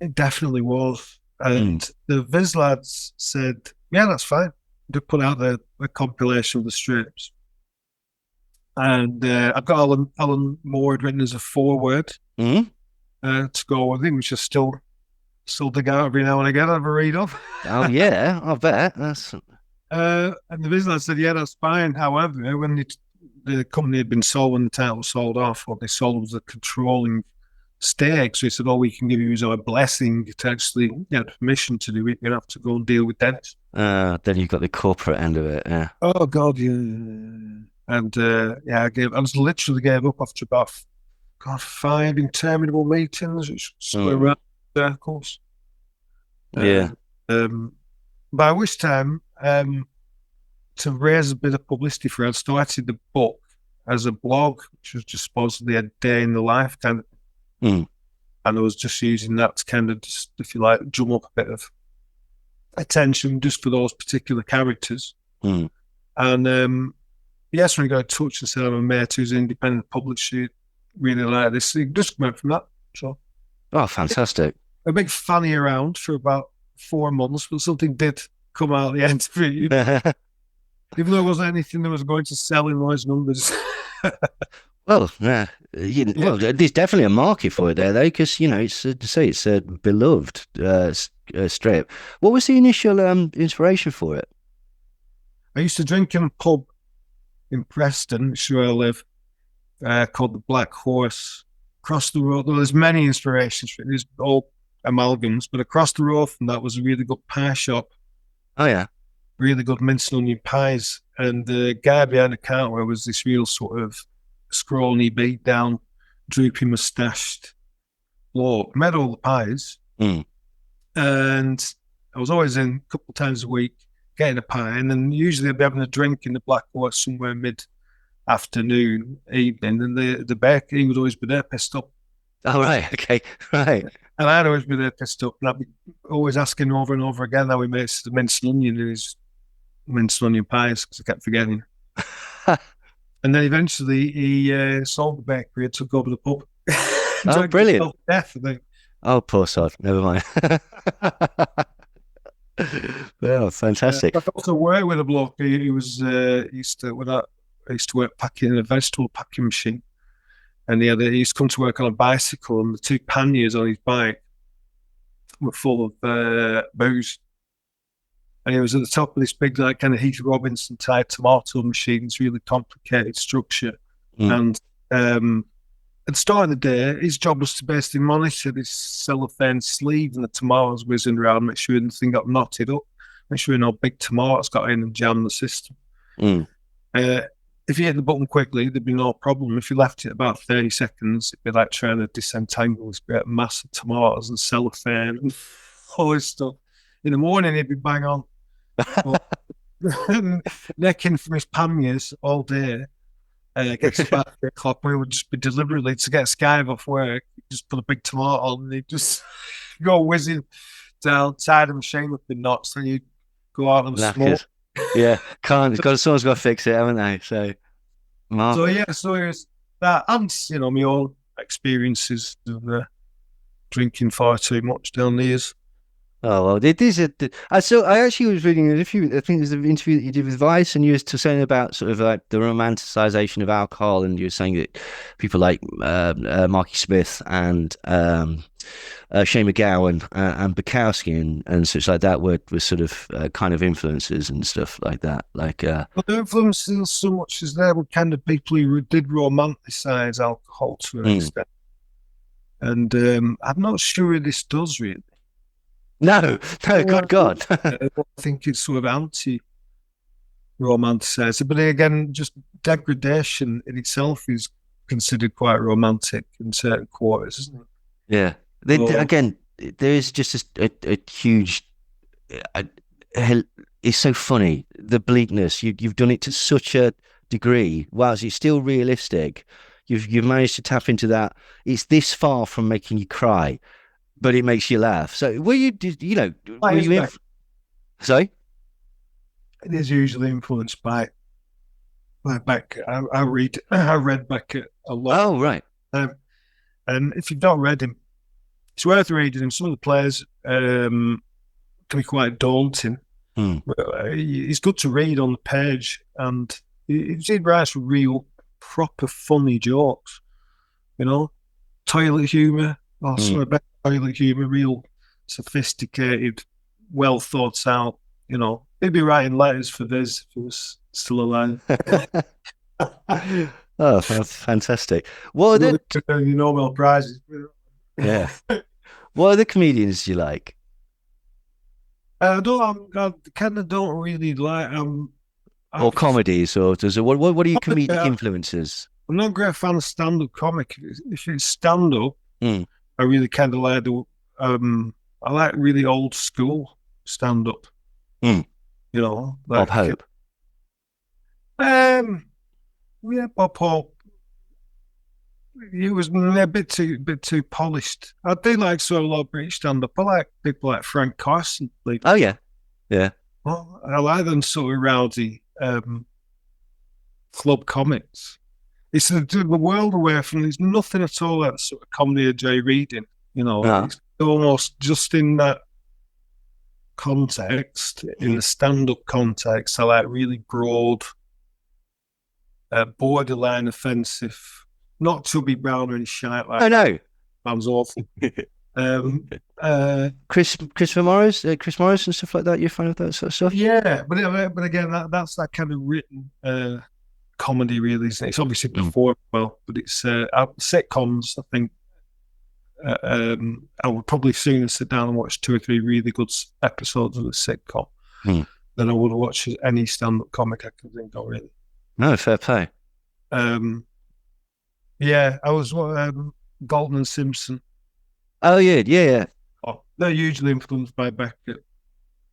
It definitely was. And the Viz lads said, yeah, that's fine. They put out the compilation of the strips. And I've got Alan Moore written as a foreword to go with him, which is still dig out every now and again. I have a read of. Oh yeah, I bet. That's. And the business said, yeah, that's fine. However, when the company had been sold, when the title was sold off, what they sold was a controlling stake. So he said, we can give you our blessing to actually get permission to do it. You're going to have to go and deal with Dennis. Then you've got the corporate end of it, yeah. Oh, God, yeah. And, I was literally gave up after about, 5 interminable meetings, which were around circles. Yeah. By which time, to raise a bit of publicity for it, I started the book as a blog, which was just supposedly a day in the life kind of. And I was just using that to kind of just, if you like, drum up a bit of attention just for those particular characters. And yes, when I got in touch and said I'm a mate who's an independent publisher, really like this. It just came out from that. So, fantastic! A big fanny around for about 4 months, but something did come out at the end of it. Even though it wasn't anything that was going to sell in those numbers. Well, there's definitely a market for it there, though, because it's a beloved strip. What was the initial inspiration for it? I used to drink in a pub in Preston, which is where I live, called the Black Horse. Across the road, there's many inspirations for it. There's all amalgams, but across the road from that was a really good pie shop. Oh yeah, really good mince and onion pies. And the guy behind the counter was this real sort of scrawny, beat down, droopy moustached bloke. Made all the pies, and I was always in a couple of times a week getting a pie, and then usually I'd be having a drink in the Black Horse somewhere mid-afternoon, evening, and the baker, he would always be there pissed up. Oh, right, okay, right. And I'd always be there pissed up, and I'd be always asking over and over again how he makes the mince and onion in his mince and onion pies, because I kept forgetting. And then eventually he sold the bakery and took over the pub. Oh, brilliant. Death, I think. Oh, poor sod, never mind. Oh, fantastic. I also worked with a bloke. He used to work packing in a vegetable packing machine, and he used to come to work on a bicycle, and the 2 panniers on his bike were full of booze. And he was at the top of this big, like, kind of Heath Robinson type tomato machine. It's really complicated structure. And at the start of the day, his job was to basically monitor this cellophane sleeve and the tomatoes whizzing around, make sure nothing got knotted up. make sure no big tomatoes got in and jammed the system. Mm. If you hit the button quickly, there'd be no problem. If you left it about 30 seconds, it'd be like trying to disentangle this great mass of tomatoes and cellophane and all this stuff. In the morning, it'd be bang on. Necking from his panniers all day. Gets about 3 o'clock. We would just be deliberately, to get Skype off work, just put a big tomato on and he'd just go whizzing down, tie the machine with the knots, and you go out and smoke. Yeah, someone's got to fix it, haven't they? So, so it's that, and my own experiences of drinking far too much down the years. Oh well, it is. I actually was reading an interview. I think it was an interview that you did with Vice, and you were saying about sort of like the romanticization of alcohol, and you were saying that people like Marky Smith and Shane McGowan and Bukowski and such like that were sort of kind of influences and stuff like that. Like, well, the influences so much as they were kind of people who did romanticize alcohol to an extent, and I'm not sure this does really. No, good God. I think it's sort of anti-romanticized. But again, just degradation in itself is considered quite romantic in certain quarters, isn't it? Yeah. Again, there is just a huge... it's so funny, the bleakness. You've done it to such a degree. Whilst it's still realistic, you've managed to tap into that. It's this far from making you cry, but it makes you laugh. So were you sorry? It is usually influenced by Beck. I read Beckett a lot. Oh, right. And if you've not read him, it's worth reading him. Some of the plays can be quite daunting. He's good to read on the page, and he writes real, proper funny jokes. Toilet humour. Toilet humour, real sophisticated, well thought out. He'd be writing letters for this if he was still alive. Oh, fantastic! What are the Nobel prizes? Yeah. What are the comedians you like? I kind of don't really like or comedies, or what are your comedic influences? I'm not a great fan of stand-up comic. If it's stand-up, I really kind of like I like really old school stand-up. Like Bob Hope. Yeah, Bob Hope. He was a bit too polished. I do like a lot of British stand-up. I like people like Frank Carson. Oh yeah. Well, I like them sort of rowdy club comics. It's the world away from. There's nothing at all like sort of comedy of Jay Reading. It's almost just in that context, in the stand-up context. I like really broad, borderline offensive, not Chubby Brown or any shite like. Oh no, sounds awful. Chris Morris and stuff like that. You're a fan of that sort of stuff? Yeah, but again, that's that kind of written comedy, really, isn't it? It's obviously performed well, but it's sitcoms. I think I would probably sooner sit down and watch 2 or 3 really good episodes of a sitcom than I would watch any stand-up comic I can think of, really. No, fair play. Yeah, I was Galton and Simpson. Oh yeah. Oh, they're hugely influenced by Beckett.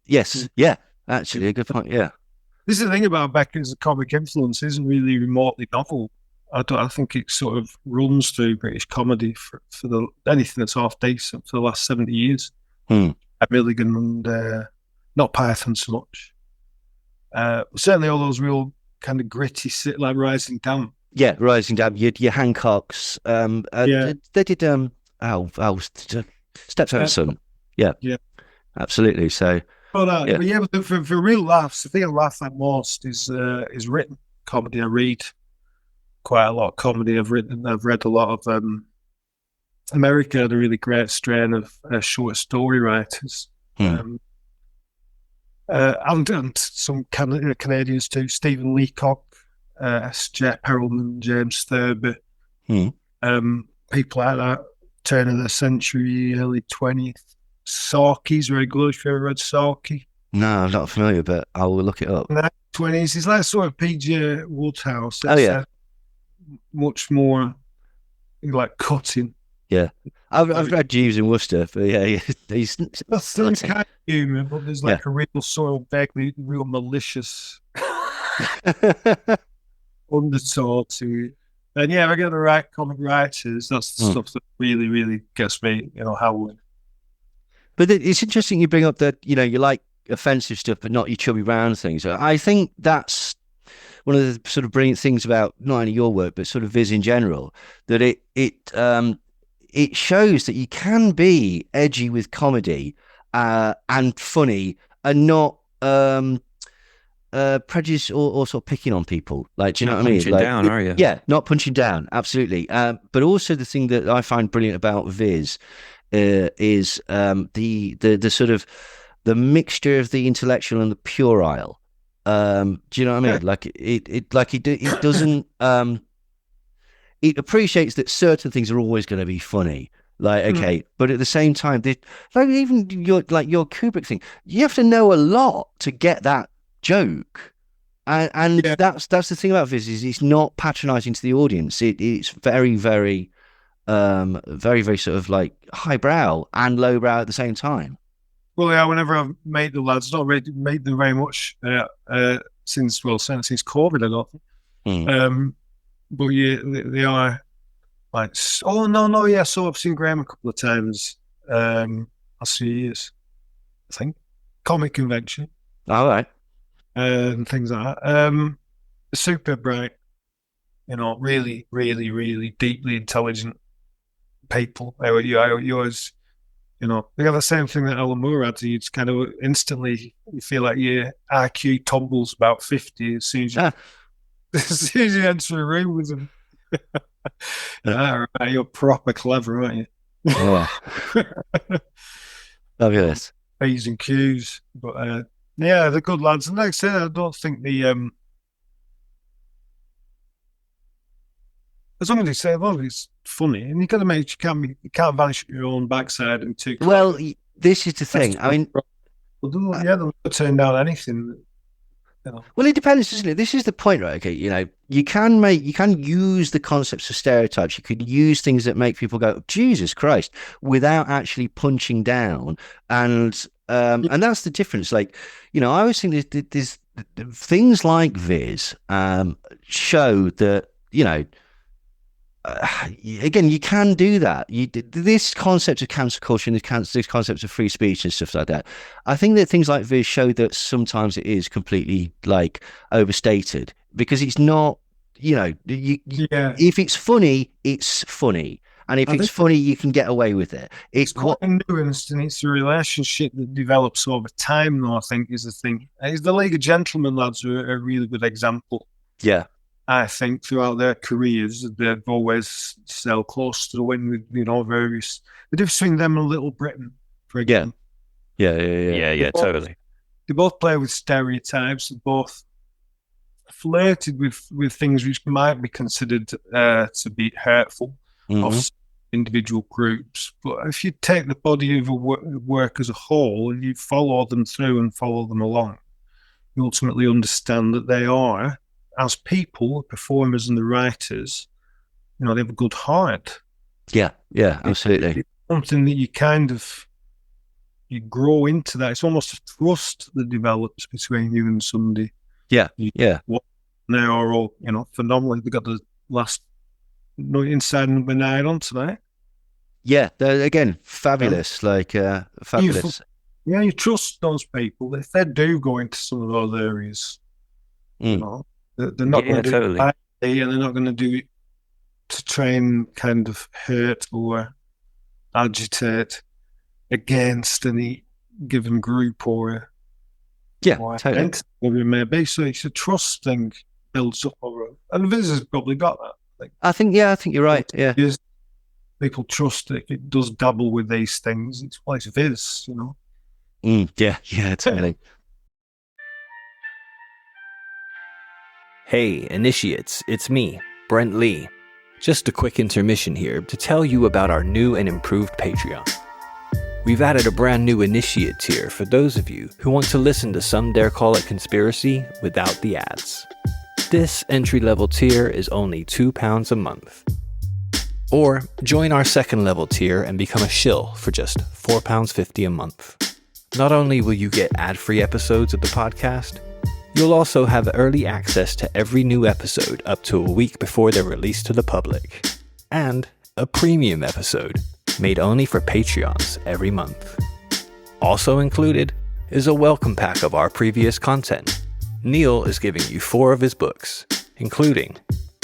Yes, yeah, actually, a good point. Yeah. This is the thing about Beckett's comic influence isn't really remotely novel. I think it sort of runs through British comedy for anything that's half decent for the last 70 years. Milligan and not Python so much. Certainly all those real kind of gritty, like Rising Damp. Yeah, Rising Damp. Your Hancocks. They did Stepfather's Son. Yeah, absolutely. So. But for real laughs, the thing I laugh at most is written comedy. I read quite a lot of comedy. I've read a lot of America had a really great strain of short story writers, and some Canadians too. Stephen Leacock, S.J. Perelman, James Thurber, people like that. Turn of the century, early 20th. Sawkey's very good if you ever read Sawkey. No, I'm not familiar, but I will look it up. 20s. It's like sort of PJ Woodhouse. Oh, yeah. Much more like cutting. Yeah. I've read Jeeves in Worcester, but yeah, he's That's still kind of humour, but there's like a real sort of vaguely real malicious undertow to it. And yeah, if I get the right comic writers, that's the stuff that really, really gets me, howling. But it's interesting you bring up that, you like offensive stuff, but not your chubby round things. I think that's one of the sort of brilliant things about not only your work, but sort of Viz in general, that it shows that you can be edgy with comedy and funny and not prejudice or sort of picking on people. Like, do you know what I mean? Punching down, are you? Yeah, not punching down, absolutely. But also the thing that I find brilliant about Viz is the sort of the mixture of the intellectual and the puerile. Do you know what I mean? Like it doesn't. It appreciates that certain things are always going to be funny. Like, okay, but at the same time, like even your Kubrick thing, you have to know a lot to get that joke. And that's the thing about Viz is it's not patronizing to the audience. It's very, very, very, very sort of like highbrow and lowbrow at the same time. Well, yeah, whenever I've made the lads, not really made them very much since COVID, I don't think. But yeah, they are like, oh no, yeah. So I've seen Graham a couple of times. Last few years, I think, comic convention. All right. And things like that. Super bright, really, really, really deeply intelligent people. Yours, they have the same thing that Alan Moore had. You just kind of instantly you feel like your IQ tumbles about 50 as soon as you, as soon as you enter a room with them. Right, you're proper clever, aren't you? Yeah. Fabulous. P's and Q's, but yeah, they're good lads. And like I said, I don't think as long as it's funny, and you got to make you can't vanish your own backside and too. Well, this is the thing. I mean, they'll turn down anything. Well, it depends, doesn't it? This is the point, right? Okay, you can use the concepts of stereotypes. You could use things that make people go, Jesus Christ, without actually punching down. And that's the difference. Like, I always think there's things like Viz show that, again, you can do that. This concept of cancel culture and this concept of free speech and stuff like that. I think that things like Viz show that sometimes it is completely like overstated because it's not. If it's funny, it's funny, and if it's funny, you can get away with it. It's quite nuanced, and it's the relationship that develops over time. Though I think is the thing. It's the League of Gentlemen lads are a really good example. Yeah. I think throughout their careers, they've always sailed close to the win with, various. The difference between them and Little Britain, for example. Yeah, totally. They both play with stereotypes. They both flirted with things which might be considered to be hurtful of individual groups. But if you take the body of a work as a whole and you follow them through and follow them along, you ultimately understand that they are, as people, performers and the writers, they have a good heart. Yeah, absolutely. It's something that you grow into that. It's almost a trust that develops between you and somebody. Yeah. They are all, phenomenally. They got the last Inside number 9 on tonight. Yeah, they're, again, fabulous. Fabulous. You trust those people. If they do go into some of those areas, they're not going to do it lightly, and they're not going to do it to try and kind of hurt or agitate against any given group or totally. Whatever it may be. So it's a trust thing builds up over, and Viz has probably got that. I think you're right. Yeah, people trust that it does dabble with these things. It's Viz, Yeah, totally. Hey, initiates, it's me, Brent Lee. Just a quick intermission here to tell you about our new and improved Patreon. We've added a brand new initiate tier for those of you who want to listen to Some Dare Call It Conspiracy without the ads. This entry-level tier is only £2 a month. Or join our second level tier and become a shill for just £4.50 a month. Not only will you get ad-free episodes of the podcast, you'll also have early access to every new episode up to a week before they're released to the public. And a premium episode made only for Patreons every month. Also included is a welcome pack of our previous content. Neil is giving you 4 of his books, including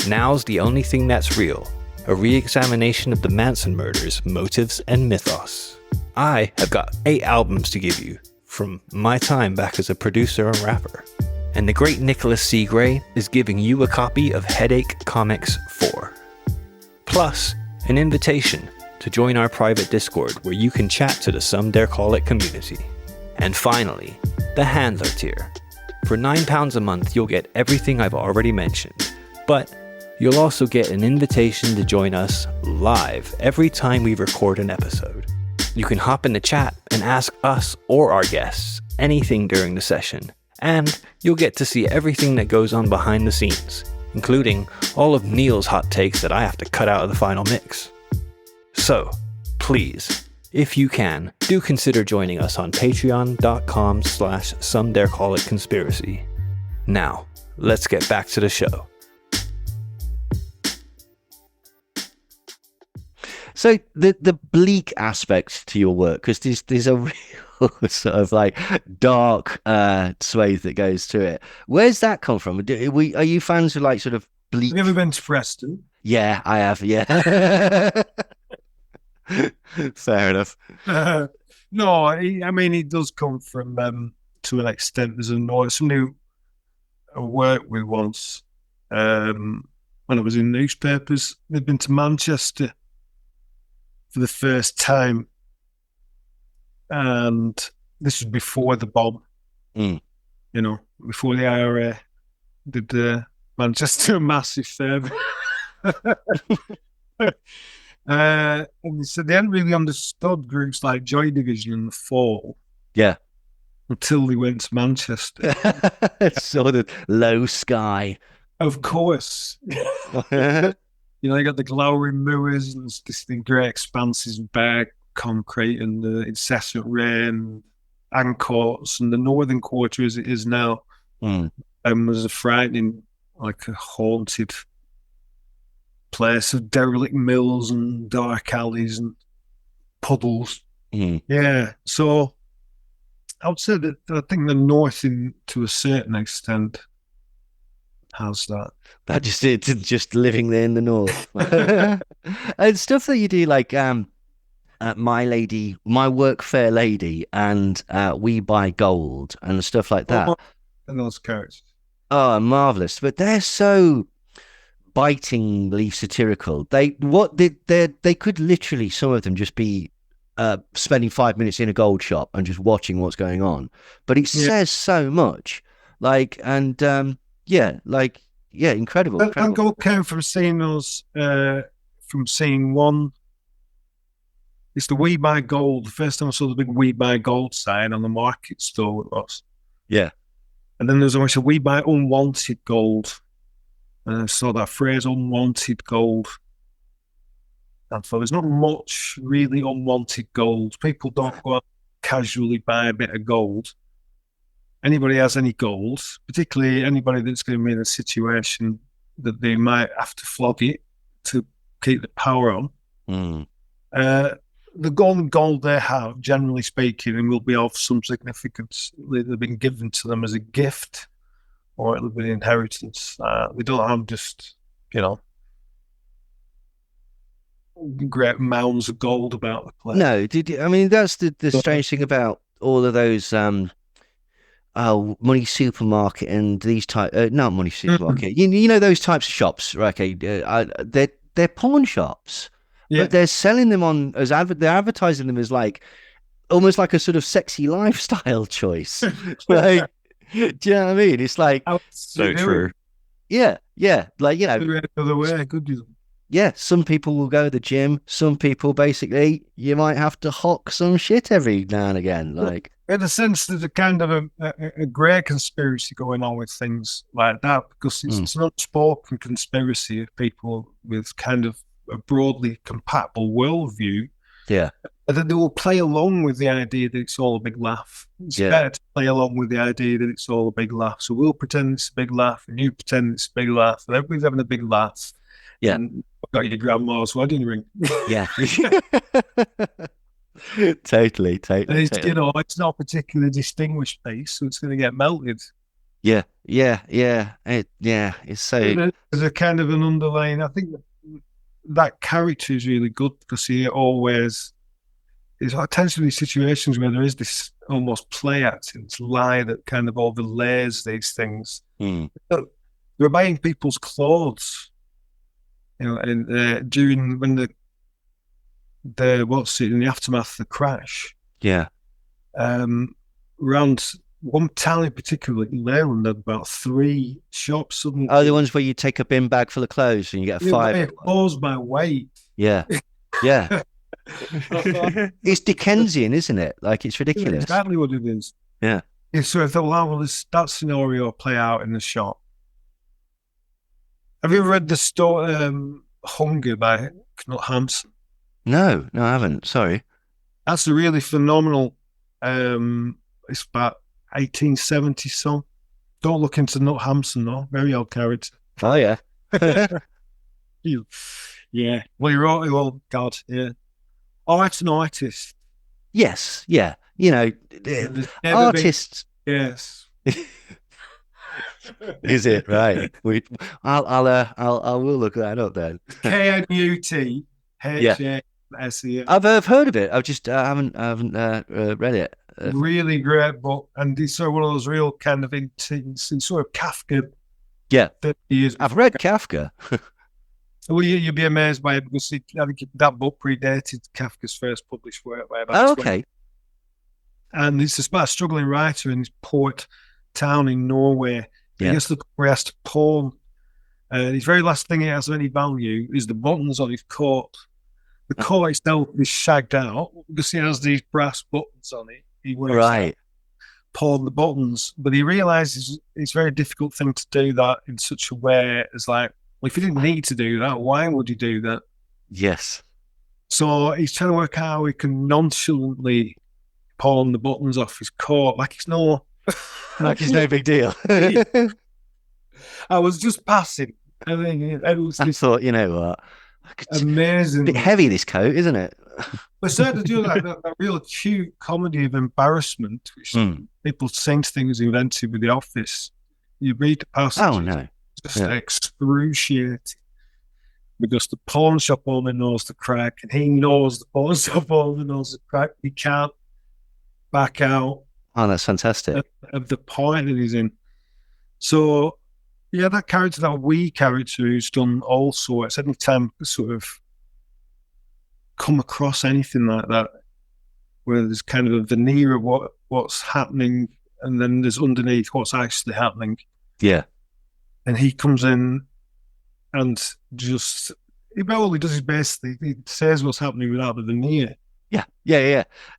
Now's the Only Thing That's Real, a re-examination of the Manson murders, motives, and mythos. I have got 8 albums to give you, from my time back as a producer and rapper. And the great Nicholas C. Gray is giving you a copy of Headache Comics 4. Plus, an invitation to join our private Discord where you can chat to the Some Dare Call It community. And finally, the Handler tier. For £9 a month, you'll get everything I've already mentioned, but you'll also get an invitation to join us live every time we record an episode. You can hop in the chat and ask us or our guests anything during the session, and you'll get to see everything that goes on behind the scenes, including all of Neil's hot takes that I have to cut out of the final mix. So, please, if you can, do consider joining us on patreon.com/somedarecallitconspiracy. Now, let's get back to the show. So the bleak aspect to your work, because there's a real sort of like dark swathe that goes to it. Where's that come from? Are you fans of like sort of bleak? Have you ever been to Preston? Yeah, I have. Yeah. Fair enough. No, I mean, it does come from, to an extent, there's somebody who I worked with once when I was in newspapers. They'd been to Manchester for the first time, and this was before the bomb, before the IRA did Manchester a massive favour. And they said they hadn't really understood groups like Joy Division in the fall. Yeah. Until they went to Manchester. Sort of low sky. Of course. They got the glowering moors and this great expanses of bare concrete and the incessant rain and courts, and the northern quarter as it is now was a frightening, like a haunted place of derelict mills and dark alleys and puddles. Yeah, so I would say that I think the north, to a certain extent, has that. That just living there in the north. And stuff that you do like My Work Fair Lady and We Buy Gold and stuff like that. And those characters. Oh, marvelous! But they're so bitingly satirical. They could literally, some of them, just be spending 5 minutes in a gold shop and just watching what's going on. But it says so much. Incredible. And gold came from seeing those, from seeing one. It's the We Buy Gold. The first time I saw the big We Buy Gold sign on the market store with us. Yeah. And then there's always a We Buy Unwanted Gold. And I saw that phrase, unwanted gold. And so there's not much really unwanted gold. People don't go out casually buy a bit of gold. Anybody has any gold, particularly anybody that's going to be in a situation that they might have to flog it to keep the power on. The gold they have, generally speaking, and will be of some significance. They've been given to them as a gift, or it'll be an inheritance. They don't have just, great mounds of gold about the place. No, that's the strange thing about all of those Money Supermarket and these type, not Money Supermarket. You know those types of shops, right? Okay, they're pawn shops, but they're selling them on as they're advertising them as like almost like a sort of sexy lifestyle choice. Like, do you know what I mean? It's like so true. Yeah, like the other way, could you? some people will go to the gym. Some people, basically, you might have to hock some shit every now and again. Like, in a sense, there's a kind of a grey conspiracy going on with things like that, because it's an unspoken conspiracy of people with kind of a broadly compatible worldview. Yeah. And then they will play along with the idea that it's all a big laugh. It's better to play along with the idea that it's all a big laugh. So we'll pretend it's a big laugh, and you pretend it's a big laugh, and everybody's having a big laugh. Yeah. And I've got your grandma's wedding ring. Yeah. Totally. And it's, it's not a particularly distinguished piece, so it's going to get melted. Yeah. It's so. There's a kind of an underlying. I think that character is really good because he always. It tends to be situations where there is this almost play acting, this lie that kind of overlays these things. They're buying people's clothes, and during when in the aftermath of the crash. Yeah. Around one town in particular, in Ireland, there were about 3 shops. Suddenly, the ones where you take a bin bag full of clothes and you get a 5. Clothes by weight. Yeah. It's Dickensian, isn't it? Like, it's ridiculous. That's exactly what it is. Yeah. So I thought, well, that scenario play out in the shop. Have you ever read the story Hunger by Knut Hamsun? No, I haven't. Sorry. That's a really phenomenal. It's about 1870 song. Don't look into Knut Hamsun, though. Very old character. Oh yeah. Yeah. Well, you're right. Well, God, yeah. Art and artist. Yes. Yeah. Artists. Yes. Is it right? I will look that up then. KNUT HASE. I've heard of it. I haven't read it. Really great book, and it's sort of one of those real kind of intense, sort of Kafka. Yeah, 30 years. I've read Kafka. Well, you'll be amazed by it because I think that book predated Kafka's first published work by about 20. Okay. And it's about a struggling writer in this port town in Norway. He has to pawn. His very last thing he has of any value is the buttons on his coat. The coat itself is shagged out because he has these brass buttons on it. He works out, pawn the buttons, but he realizes it's a very difficult thing to do that in such a way as like, well, if you didn't need to do that, why would you do that? Yes. So he's trying to work out how he can nonchalantly pawn the buttons off his coat like it's no big deal. I was just passing. I thought, you know what? Amazing. A bit heavy, this coat, isn't it? But started to do that real acute comedy of embarrassment, which people saying things invented with The Office. You read the passage. Oh, no. Just excruciating. Because the pawn shop owner knows the crack, and he knows the pawn shop owner knows the crack. He can't back out. Oh, that's fantastic. Of the point that he's in. So, yeah, that character, that wee character who's done all sorts, any time sort of come across anything like that, where there's kind of a veneer of what's happening, and then there's underneath what's actually happening. Yeah. And he comes in and just, all he does is basically, he says what's happening without the veneer. Yeah.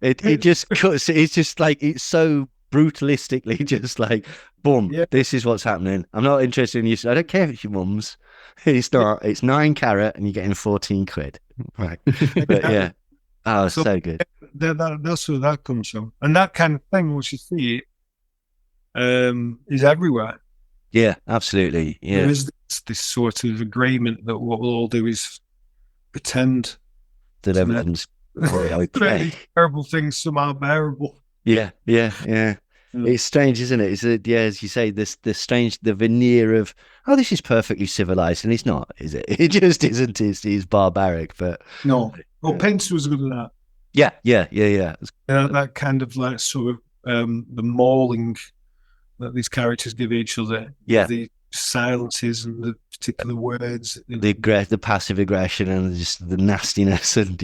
It just cuts, it's just like, it's so brutalistically just like, boom, this is what's happening. I'm not interested in you. I don't care if it's your mum's. It's not. It's 9 carat and you're getting 14 quid. Right. But yeah. Oh, so good. That's where that comes from. And that kind of thing, which you see, is everywhere. Yeah, absolutely. Yeah. There is this sort of agreement that what we'll all do is pretend that everything's okay. Terrible things somehow bearable. Yeah. It's strange, isn't it? It's as you say, the veneer of, oh, this is perfectly civilized, and it's not, is it? It just isn't. It's barbaric, but no. Well, Pinch was good at that. Yeah. That kind of like sort of the mauling that these characters give each other. Yeah. The silences and the particular words. The passive aggression and just the nastiness and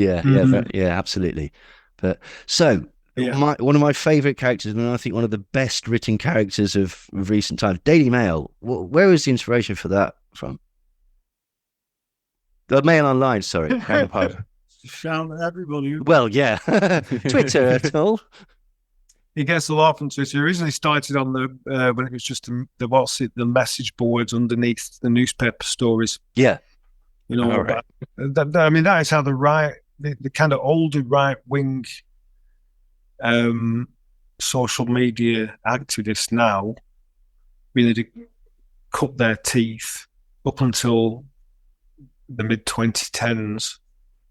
absolutely. But so. Yeah. One of my favourite characters, and I think one of the best written characters of recent times, Daily Mail. Where was the inspiration for that from? The Mail Online, sorry. Shout at everybody. Well, yeah. Twitter at all. He gets a lot from Twitter. He originally started on the when it was just the message boards underneath the newspaper stories. Yeah. You know, All right. that is how the kind of older right wing social media activists now really cut their teeth up until the mid 2010s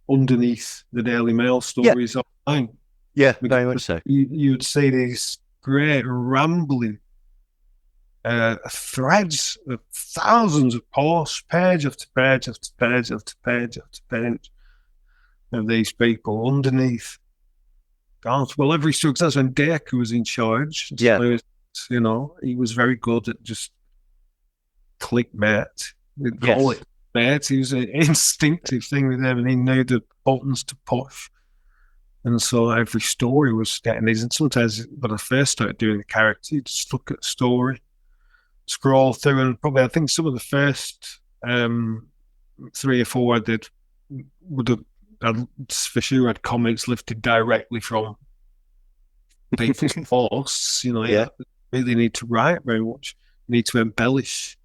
underneath the Daily Mail stories online. Yeah, very much so. You'd see these great rambling threads of thousands of posts, page after page after page after page after page of these people underneath. God, well, every success when Dacre was in charge. Yeah. You know, he was very good at just clickbait. We'd call it clickbait. It was an instinctive thing with him, and he knew the buttons to push. And so every story was getting these. And sometimes when I first started doing the character, you just look at the story, scroll through, and probably I think some of the first 3 or 4 I did would have for sure had comments lifted directly from people's posts. You know, you really need to write very much. You need to embellish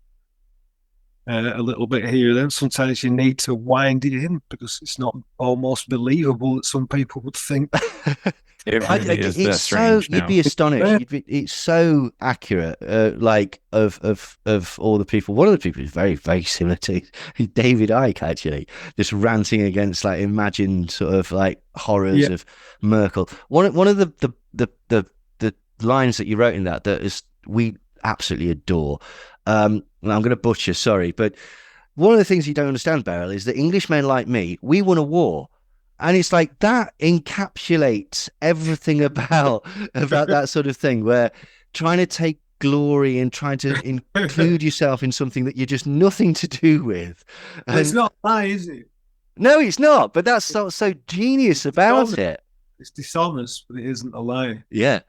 a little bit here and then. Sometimes you need to wind it in because it's not almost believable that some people would think. It really is that strange now. You'd be astonished. It's so accurate. Like of all the people, one of the people is very, very similar to David Icke, actually, just ranting against like imagined sort of like horrors of Merkel. One of the lines that you wrote in that is we absolutely adore. And I'm going to butcher, sorry, but one of the things you don't understand, Beryl, is that Englishmen like me, we won a war. And it's like that encapsulates everything about that sort of thing, where trying to take glory and trying to include yourself in something that you're just nothing to do with. And it's not that, is it? No, it's not. But that's so genius about it. It's dishonest, but it isn't a lie. Yeah.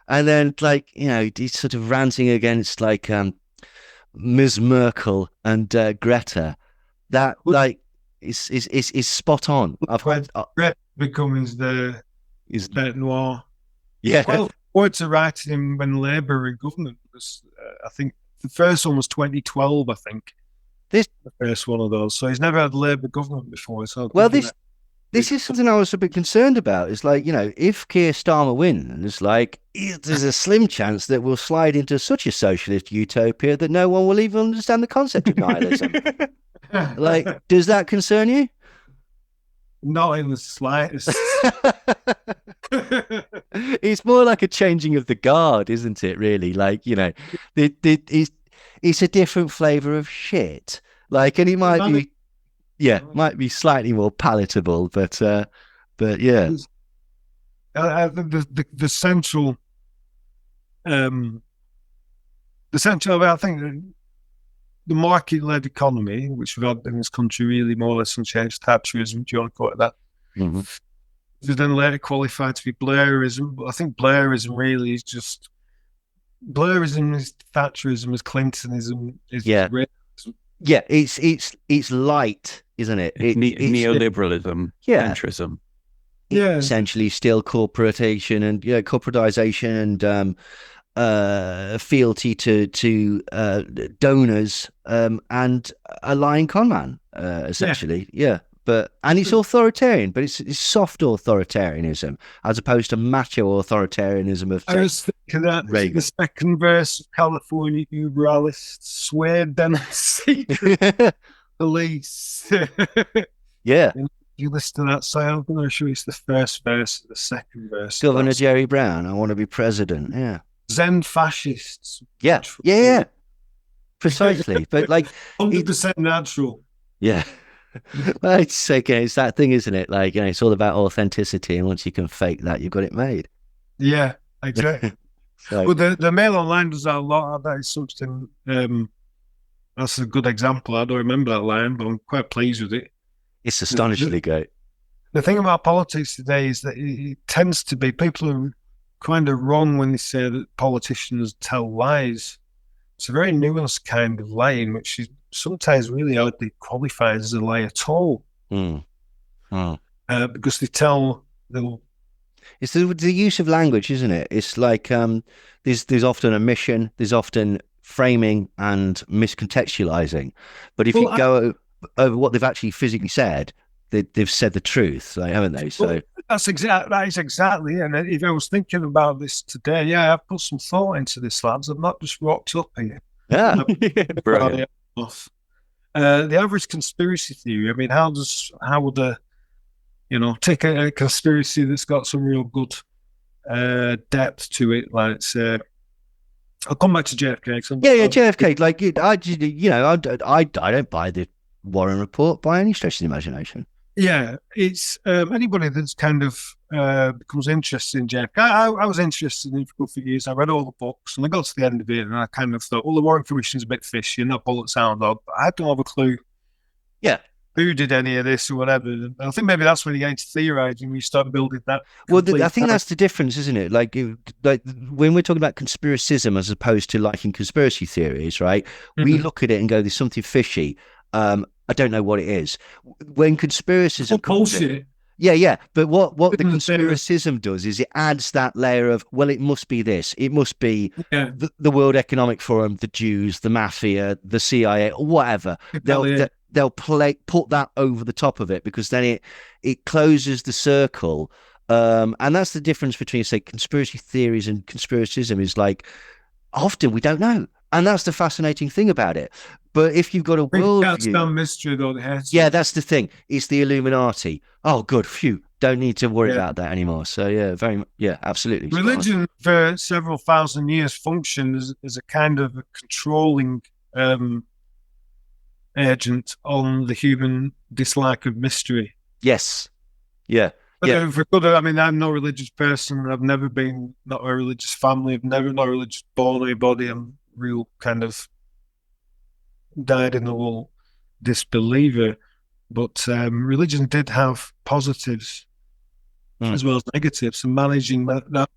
And then, like, you know, he's sort of ranting against, like, Ms. Merkel and Greta. That, like, is spot on. I've heard Greta becomes the bête noire. Yeah. Well, words are writing when Labour were in government. Because, I think the first one was 2012, I think. The first one of those. So he's never had Labour government before. So this is something I was a bit concerned about. It's like, you know, if Keir Starmer wins, like, there's a slim chance that we'll slide into such a socialist utopia that no one will even understand the concept of nihilism. Like, does that concern you? Not in the slightest. It's more like a changing of the guard, isn't it, really? Like, you know, it's a different flavour of shit. Like, and it might be... Yeah, might be slightly more palatable, but yeah. The central, I think the market-led economy, which we've had in this country really more or less unchanged, Thatcherism, do you want to call it that? Mm-hmm. It then later qualified to be Blairism, but I think Blairism really is just Blairism is Thatcherism, as Clintonism is realism. Yeah, it's light, isn't it? It's neoliberalism, centrism. Yeah, essentially still corporatization and fealty to donors and a lying conman, essentially. Yeah. And it's authoritarian, but it's soft authoritarianism as opposed to macho authoritarianism of. I was thinking that Reagan. The second verse of California Uberalists swear them secret police. Yeah. You listen to that song, I'm not sure it's the first verse, the second verse. Governor Jerry Brown, I want to be president. Yeah. Zen fascists. Yeah. Yeah. Precisely. But like 100% natural. Yeah. Well, it's okay. It's that thing, isn't it? Like, you know, it's all about authenticity, and once you can fake that, you've got it made. Yeah, exactly. Well, the Mail Online does that a lot. That is something. That's a good example. I don't remember that line, but I'm quite pleased with it. It's astonishingly great. The thing about politics today is that it tends to be people are kind of wrong when they say that politicians tell lies. It's a very nuanced kind of lie in which sometimes really hardly qualified as a lie at all, because they tell they'll. It's the use of language, isn't it? It's like there's often omission, there's often framing and miscontextualizing. But if you go over what they've actually physically said, they've said the truth, like, haven't they? So that is exactly. And if I was thinking about this today, yeah, I've put some thought into this, lads. I've not just rocked up here. yeah, Brilliant. The average conspiracy theory. I mean, how would take a conspiracy that's got some real good depth to it, like say, I'll come back to JFK. Yeah, JFK. Like, I don't buy the Warren Report by any stretch of the imagination. Yeah, it's anybody that's kind of becomes interested in JFK. I was interested in it for a few years. I read all the books, and I got to the end of it, and I kind of thought, well, the Warren Commission's a bit fishy, and that bullet sound dog, but I don't have a clue. Yeah. Who did any of this or whatever? And I think maybe that's when you get into theorizing, when you start building that. Well, I think that's the difference, isn't it? Like when we're talking about conspiracism as opposed to liking conspiracy theories, right? We look at it and go, there's something fishy. I don't know what it is. When conspiracism bullshit. Yeah. But what the conspiracism does is it adds that layer of, well, it must be this. It must be the World Economic Forum, the Jews, the mafia, the CIA, whatever. They'll put that over the top of it, because then it closes the circle. And that's the difference between, say, conspiracy theories and conspiracism, is like, often we don't know. And that's the fascinating thing about it. But if you've got a worldview, mystery, though, yeah, that's the thing. It's the Illuminati. Oh, good. Phew. Don't need to worry about that anymore. So yeah, absolutely. Religion for several thousand years functioned as a kind of a controlling agent on the human dislike of mystery. Yes. Yeah. I mean, I'm no religious person. I've never been not a religious family. I've never not religious born anybody. I'm real kind of died in the wool disbeliever. But religion did have positives as well as negatives, and managing that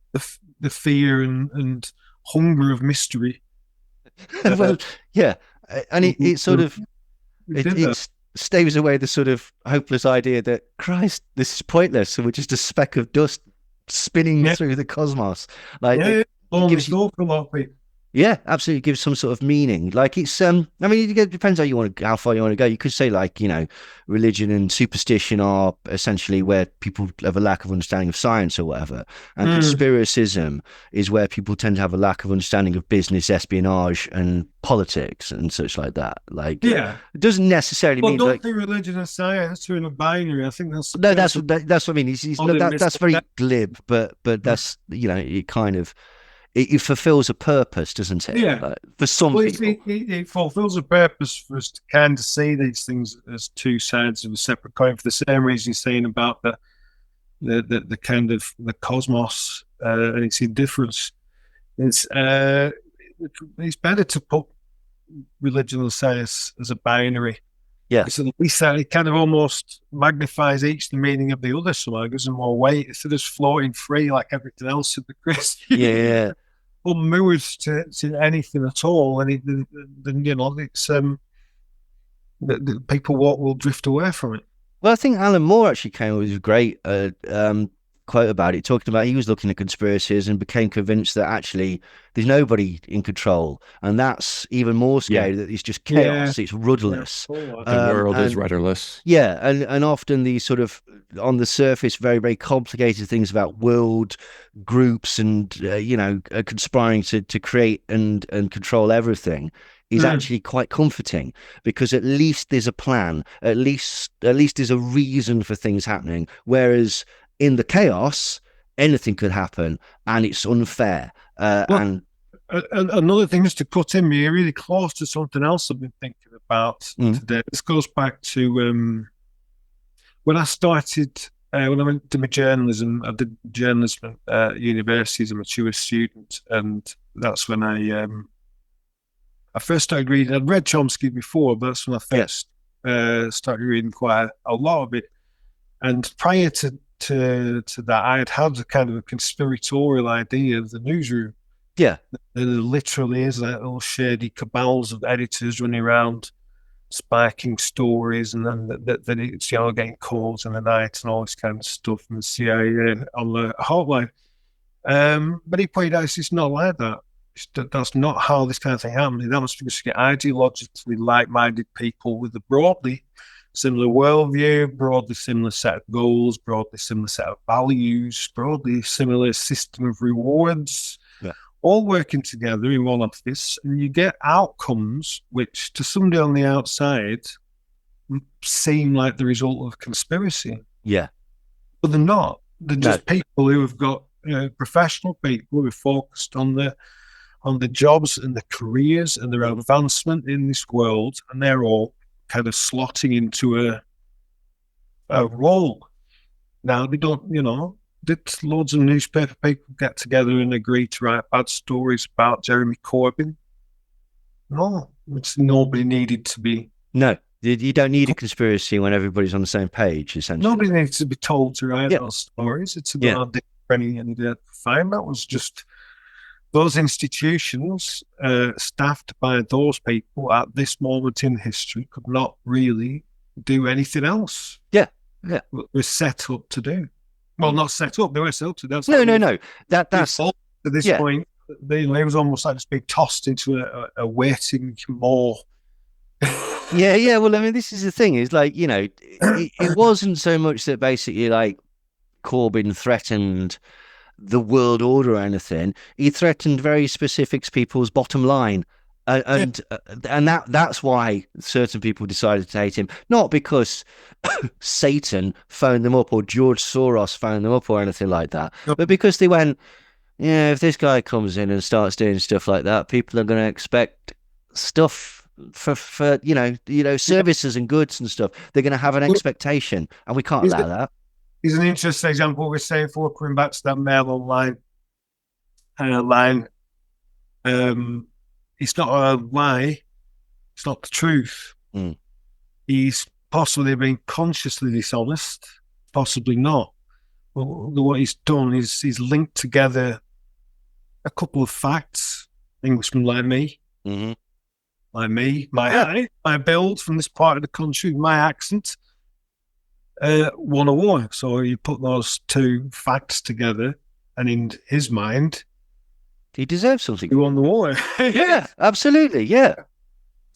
the fear and hunger of mystery. Well, yeah, and it sort of it staves away the sort of hopeless idea that, Christ, this is pointless, so we're just a speck of dust spinning through the cosmos. Like, it gives you, a lot of people. Yeah, absolutely, gives some sort of meaning. Like, it's I mean, it depends how far you want to go. You could say, like, religion and superstition are essentially where people have a lack of understanding of science or whatever, and conspiracism is where people tend to have a lack of understanding of business, espionage, and politics and such like that. Like, it doesn't necessarily mean don't like think religion and science are in a binary. I think that's that's what I mean. That's very glib, but that's it kind of. It fulfills a purpose, doesn't it? Yeah. For some people. It fulfills a purpose for us to kind of see these things as two sides of a separate coin, for the same reason you're saying about the kind of the cosmos and its indifference. It's better to put religion and science as a binary. Yeah. So at least it kind of almost magnifies each the meaning of the other, so it gives them more weight instead of just floating free like everything else in the Christian. Yeah. Unmoored to anything at all, and it's the people will drift away from it. Well, I think Alan Moore actually came up with a great quote about it, talking about he was looking at conspiracies and became convinced that actually there's nobody in control, and that's even more scary. That it's just chaos, it's rudderless. The world is rudderless. Yeah, and often these sort of on the surface very, very complicated things about world groups and conspiring to create and control everything is actually quite comforting, because at least there's a plan, at least there's a reason for things happening, whereas in the chaos anything could happen and it's unfair. And another thing is to cut in, you're really close to something else I've been thinking about today. This goes back to when I started, when I went to my journalism. I did journalism at university as a mature student, and that's when I first started reading. I'd read Chomsky before, but that's when I first started reading quite a lot of it. And prior to that, I had a kind of a conspiratorial idea of the newsroom. Yeah. There literally is like little shady cabals of editors running around spiking stories, and then that it's getting calls in the night and all this kind of stuff from the CIA on the hotline. But he pointed out it's not like that. That's not how this kind of thing happens. That must be just get ideologically like-minded people with a broadly similar worldview, broadly similar set of goals, broadly similar set of values, broadly similar system of rewards, all working together in one office, and you get outcomes which, to somebody on the outside, seem like the result of conspiracy. Yeah, but they're not. They're just people who have got professional people who are focused on the jobs and the careers and their advancement in this world, and they're all kind of slotting into a role. Now they don't, did loads of newspaper people get together and agree to write bad stories about Jeremy Corbyn? No, it's nobody needed to be. No, you don't need a conspiracy when everybody's on the same page, essentially. Nobody needs to be told to write those stories. It's about any fine. That was just those institutions staffed by those people at this moment in history could not really do anything else. Yeah. We're set up to do. Well, not set up. They were set up to. That's no. That's at this point. It was almost like just being tossed into a waiting more. Yeah. Well, I mean, this is the thing. Is like it wasn't so much that basically like Corbyn threatened the world order or anything. He threatened very specific people's bottom line. And that's why certain people decided to hate him, not because Satan phoned them up or George Soros phoned them up or anything like that, but because they went, if this guy comes in and starts doing stuff like that, people are going to expect stuff for services and goods and stuff. They're going to have an expectation, and we can't allow that. Here's an interesting example. We're saying, for coming back to that Mail Online line. It's not a lie. It's not the truth. He's possibly been consciously dishonest, possibly not. Well, what he's done is he's linked together a couple of facts. Englishmen like me, my height, my build from this part of the country, my accent, won a war. So you put those two facts together, and in his mind, he deserves something. He won the war. Yeah, absolutely. Yeah.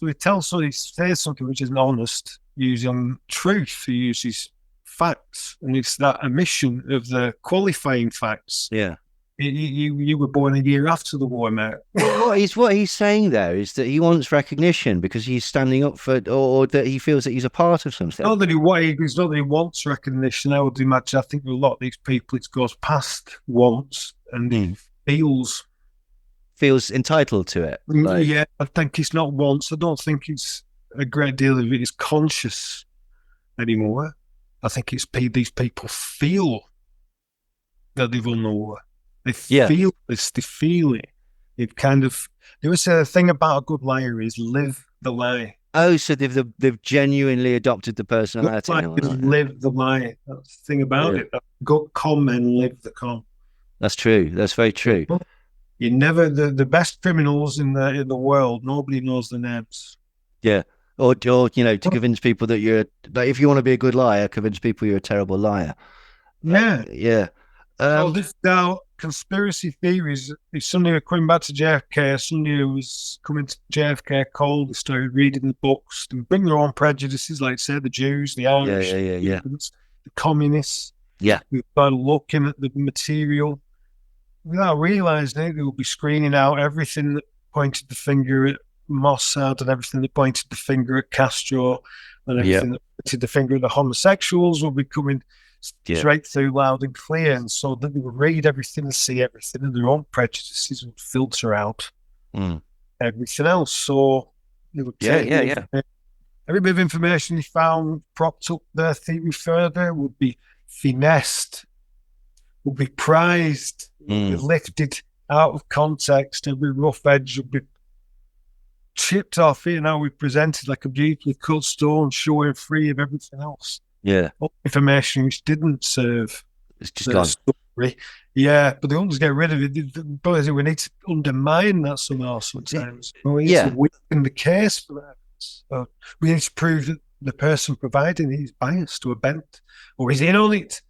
So he says something which isn't honest, using truth. He uses facts, and it's that omission of the qualifying facts. Yeah. You were born a year after the war, mate. What he's saying there is that he wants recognition because he's standing up for, or that he feels that he's a part of something. It's not that he wants recognition. I would imagine. I think with a lot of these people, it goes past wants and he feels entitled to it. Yeah, I think it's not wants. I don't think it's a great deal of it is conscious anymore. I think it's these people feel that they've won the war. They feel this. They feel it. It kind of. They would say the thing about a good liar is live the lie. Oh, so they've genuinely adopted the personality. Live the lie. That's the thing about it. Good con men live the con. That's true. That's very true. You never the best criminals in the world. Nobody knows their names. Yeah, or to convince people that you're like, if you want to be a good liar, convince people you're a terrible liar. Yeah. So this now conspiracy theories. If somebody were coming back to JFK, somebody who was coming to JFK cold, they started reading the books, they bring their own prejudices, like say the Jews, the Irish, the communists. Yeah, we started looking at the material. Without realising it, they will be screening out everything that pointed the finger at Mossad and everything that pointed the finger at Castro and everything that pointed the finger at the homosexuals will be coming straight through loud and clear. And so that they would read everything and see everything, and their own prejudices would filter out everything else. So they would take every bit of information they found, propped up their theory further, would be finessed, would be prized, would be lifted out of context. Every rough edge would be chipped off it, and now we presented like a beautifully cut stone, showing free of everything else. Yeah, all information which didn't serve. It's just gone. Story. Yeah, but they won't just get rid of it. But we need to undermine that somehow sometimes. To weaken the case for that. So we need to prove that the person providing it is biased or bent or is in on it.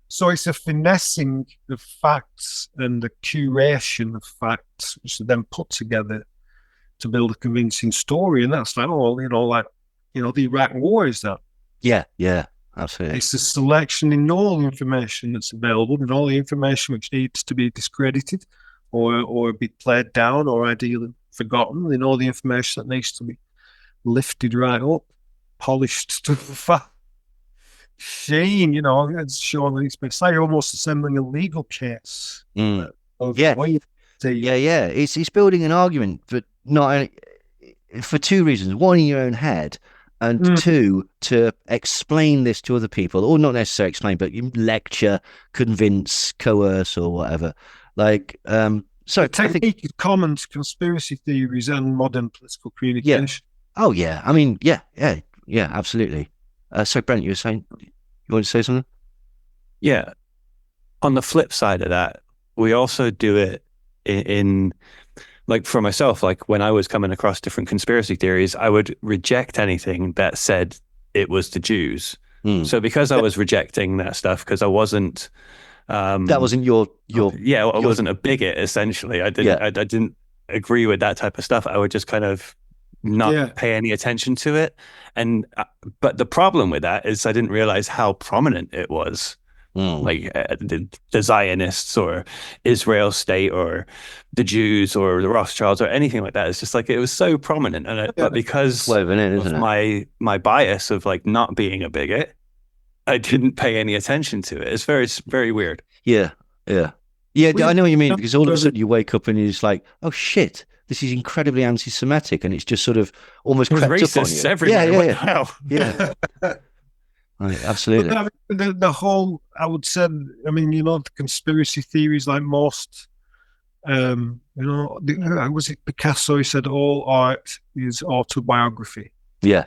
So it's a finessing of facts and the curation of facts, which are then put together to build a convincing story. And that's like, the Iraq War is that. Yeah, absolutely. It's a selection in all the information that's available and all the information which needs to be discredited or be played down or ideally forgotten, and all the information that needs to be lifted right up, polished to sheen, it's showing it's like almost assembling a legal case. Yeah. It's building an argument, but not for two reasons. One, in your own head, and two, to explain this to other people, or not necessarily explain, but you lecture, convince, coerce, or whatever. Like, the technique is common to conspiracy theories and modern political communication. Yeah. Oh, yeah. I mean, yeah, absolutely. So, Brent, you were saying, you want to say something? Yeah. On the flip side of that, we also do it in like for myself, like when I was coming across different conspiracy theories, I would reject anything that said it was the Jews. So because I was rejecting that stuff, because I wasn't... that wasn't your I wasn't a bigot, essentially. I didn't agree with that type of stuff. I would just kind of not pay any attention to it. And but the problem with that is I didn't realize how prominent it was. Like the Zionists or Israel state or the Jews or the Rothschilds or anything like that. It's just like it was so prominent, and but because of my bias of like not being a bigot, I didn't pay any attention to it. It's very, very weird. Yeah. I know what you mean, because all of a sudden you wake up and you're just like, oh shit, this is incredibly anti-Semitic, and it's just sort of almost crept up on you. Everywhere. Yeah. Right, absolutely. But the whole, I would say, the conspiracy theories, like most, was it Picasso? He said all art is autobiography. Yeah.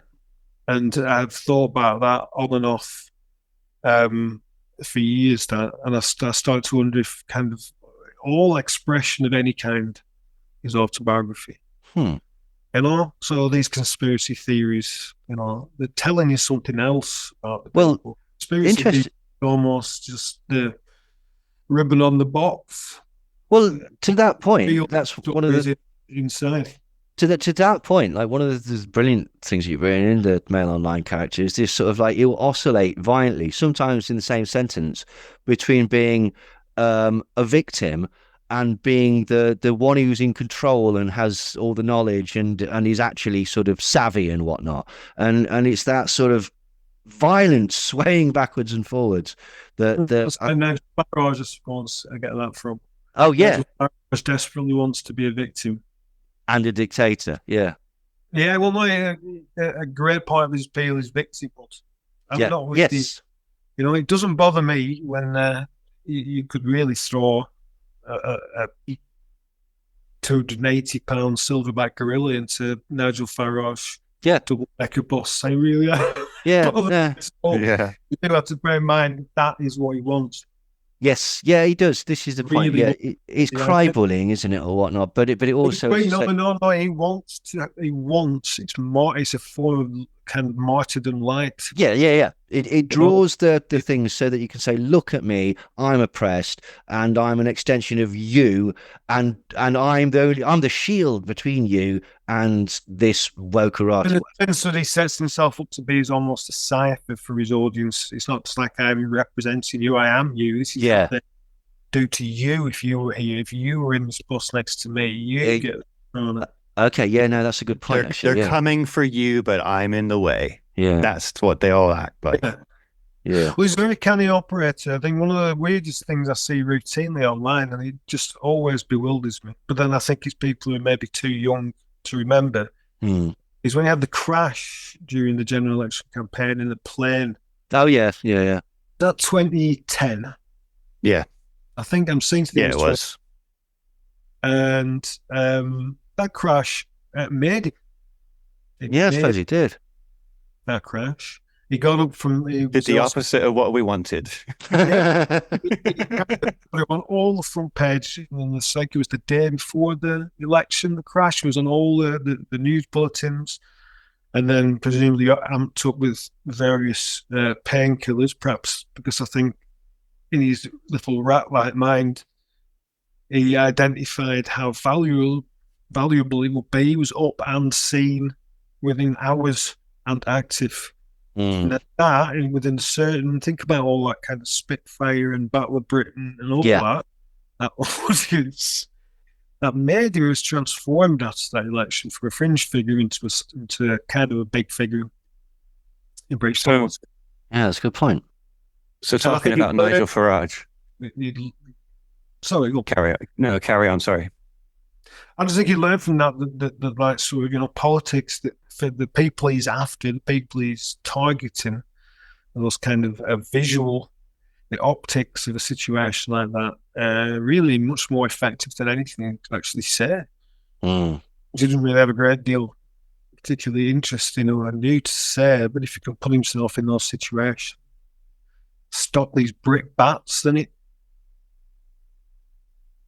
And I've thought about that on and off for years now, and I started to wonder if kind of all expression of any kind is autobiography. So these conspiracy theories, they're telling you something else about the people. Conspiracy theories almost just the ribbon on the box. Well, to that point, that's one of the inside. To that point, like one of the brilliant things you've written in the Mail Online character is this sort of like it'll oscillate violently, sometimes in the same sentence, between being a victim and being the one who's in control and has all the knowledge and is actually sort of savvy and whatnot. And it's that sort of violent swaying backwards and forwards and Farage response I get that from. Oh yeah. Farage desperately wants to be a victim. And a dictator, yeah. Yeah, well, a great part of his appeal is victimhood. It doesn't bother me when you could really throw a 280-pound silverback gorilla into Nigel Farage. Yeah. Double-decker bus. I really are. Yeah. You do have to bear in mind that is what he wants. Yes, yeah, he does. This is the point. It's cry bullying, isn't it, or whatnot? But it also. No. He wants to. He wants. It's more. It's a form of kind of martyrdom light. Yeah. It draws the things so that you can say, "Look at me. I'm oppressed, and I'm an extension of you, and I'm the shield between you and this wokerati." In the sense that he sets himself up to be as almost a cipher for his audience. It's not just like I'm representing you. I am you. This is what they do to you if you were here. If you were in this bus next to me, you get thrown up. Okay, yeah, no, that's a good point. They're coming for you, but I'm in the way. Yeah, that's what they all act like. Yeah. Well, he's a very canny operator. I think one of the weirdest things I see routinely online, and it just always bewilders me. But then I think it's people who may be too young to remember. Is when he had the crash during the general election campaign in the plane. Oh yeah. That 2010. Yeah, I think I'm seeing things. Yeah, it was. And that crash made it. I suppose it did. That crash. He got up from. He Did the opposite of what we wanted. Put him on all the front page, and it's like it was the day before the election. The crash was on all the news bulletins, and then presumably got amped up with various painkillers, perhaps because I think in his little rat-like mind, he identified how valuable it would be. He was up and seen within hours and active. And that, and within certain, think about all that kind of Spitfire and Battle of Britain and all that audience, that media was transformed after that election from a fringe figure into a kind of a big figure in British politics. Yeah, that's a good point. So talking about Nigel Farage. Sorry, go carry on. No, carry on. Sorry. I just think he learned from that like sort of politics, that for the people he's after, the people he's targeting, and those kind of visual, the optics of a situation like that, really much more effective than anything he could actually say. He didn't really have a great deal particularly interesting or new to say, but if he can put himself in those situations, stop these brick bats, then it.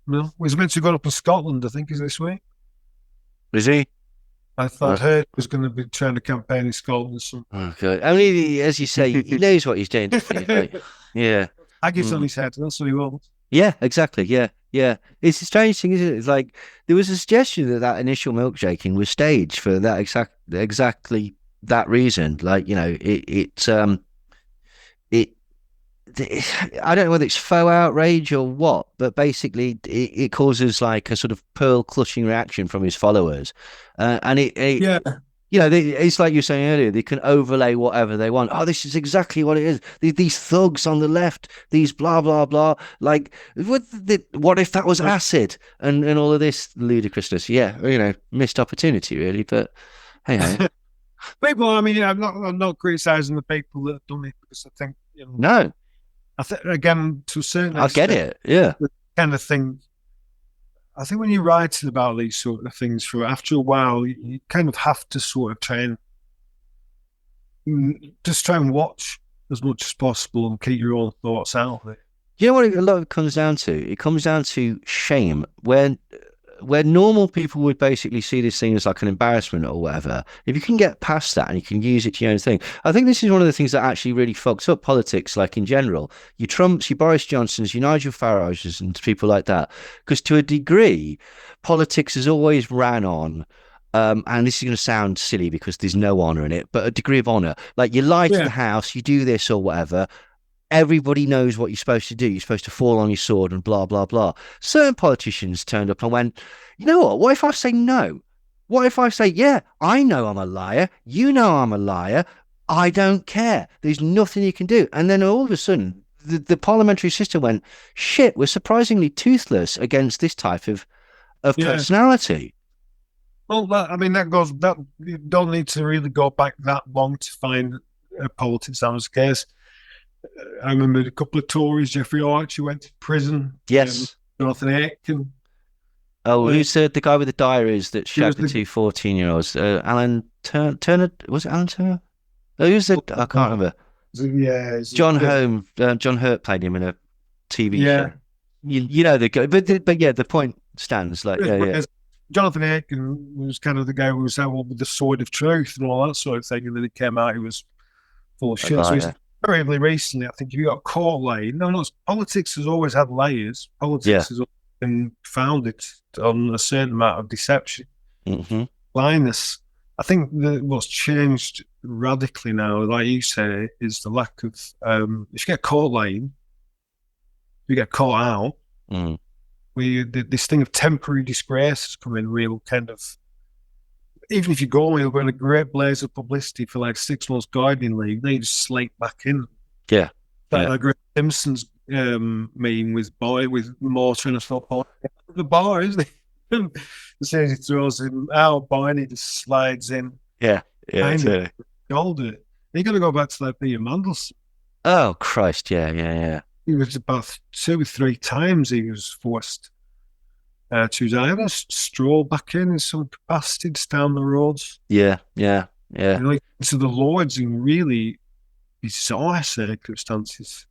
No, he's meant to go up in Scotland, I think, is this week. Is he? I thought heard he was going to be trying to campaign in Scotland or something. Oh, God. I mean, as you say, he knows what he's doing. Yeah. Haggis on his head, that's what he wants. Yeah, exactly. Yeah. It's a strange thing, isn't it? It's like there was a suggestion that initial milkshaking was staged for that exactly that reason. Like, I don't know whether it's faux outrage or what, but basically it causes like a sort of pearl clutching reaction from his followers, and it's like you were saying earlier, they can overlay whatever they want. Oh, this is exactly what it is. These thugs on the left, these blah blah blah. Like, what if that was acid and all of this ludicrousness? Yeah, missed opportunity really. But hey, people. I mean, I'm not criticizing the people that have done it, because I think no. I think, again, to a certain extent, I get it, yeah. The kind of thing, I think when you're writing about these sort of things, after a while, you kind of have to sort of try and watch as much as possible and keep your own thoughts out of it. You know what a lot of it comes down to? It comes down to shame. Where normal people would basically see this thing as like an embarrassment or whatever, if you can get past that and you can use it to your own thing, I think this is one of the things that actually really fucks up politics, like in general. Your Trumps, your Boris Johnsons, your Nigel Farages and people like that. Because to a degree, politics has always ran on, and this is going to sound silly because there's no honour in it, but a degree of honour. Like, you lie to the house, you do this or whatever, everybody knows what you're supposed to do. You're supposed to fall on your sword and blah, blah, blah. Certain politicians turned up and went, you know what? What if I say no? What if I say, yeah, I know I'm a liar. You know I'm a liar. I don't care. There's nothing you can do. And then all of a sudden, the parliamentary system went, shit, we're surprisingly toothless against this type of personality. Well, that you don't need to really go back that long to find politics that was the case. I remember a couple of Tories, Jeffrey Archer went to prison. Yes. Jonathan Aiken. Oh, who's the guy with the diaries that shagged the two 14-year-olds? Alan Turner? Was it Alan Turner? Oh, who's the... I can't remember. Yeah. John Hurt played him in a TV show. You know the guy. But yeah, the point stands. Like, yeah. Jonathan Aiken was kind of the guy who was out with the sword of truth and all that sort of thing, and then it came out he was full of shit. So he's very recently, I think, if you got caught lying, politics has always had layers. Politics has always been founded on a certain amount of deception, blindness. I think what's changed radically now, like you say, is the lack of. If you get caught lying, you get caught out. This thing of temporary disgrace has come in real kind of. Even if you go on, you'll go in a great blaze of publicity for like 6 months gardening league, then you just slate back in. Yeah. Like Greg Simpson's meeting with Moore trying to stop the bar, isn't he? As soon as he throws him out, Barney just slides in. Yeah. Totally. Hold it. You got to go back to like Peter Mandelson. Oh, Christ. Yeah. He was about 2 or 3 times he was forced to either stroll back in some capacity down the roads. Yeah. To the Lords and really bizarre circumstances.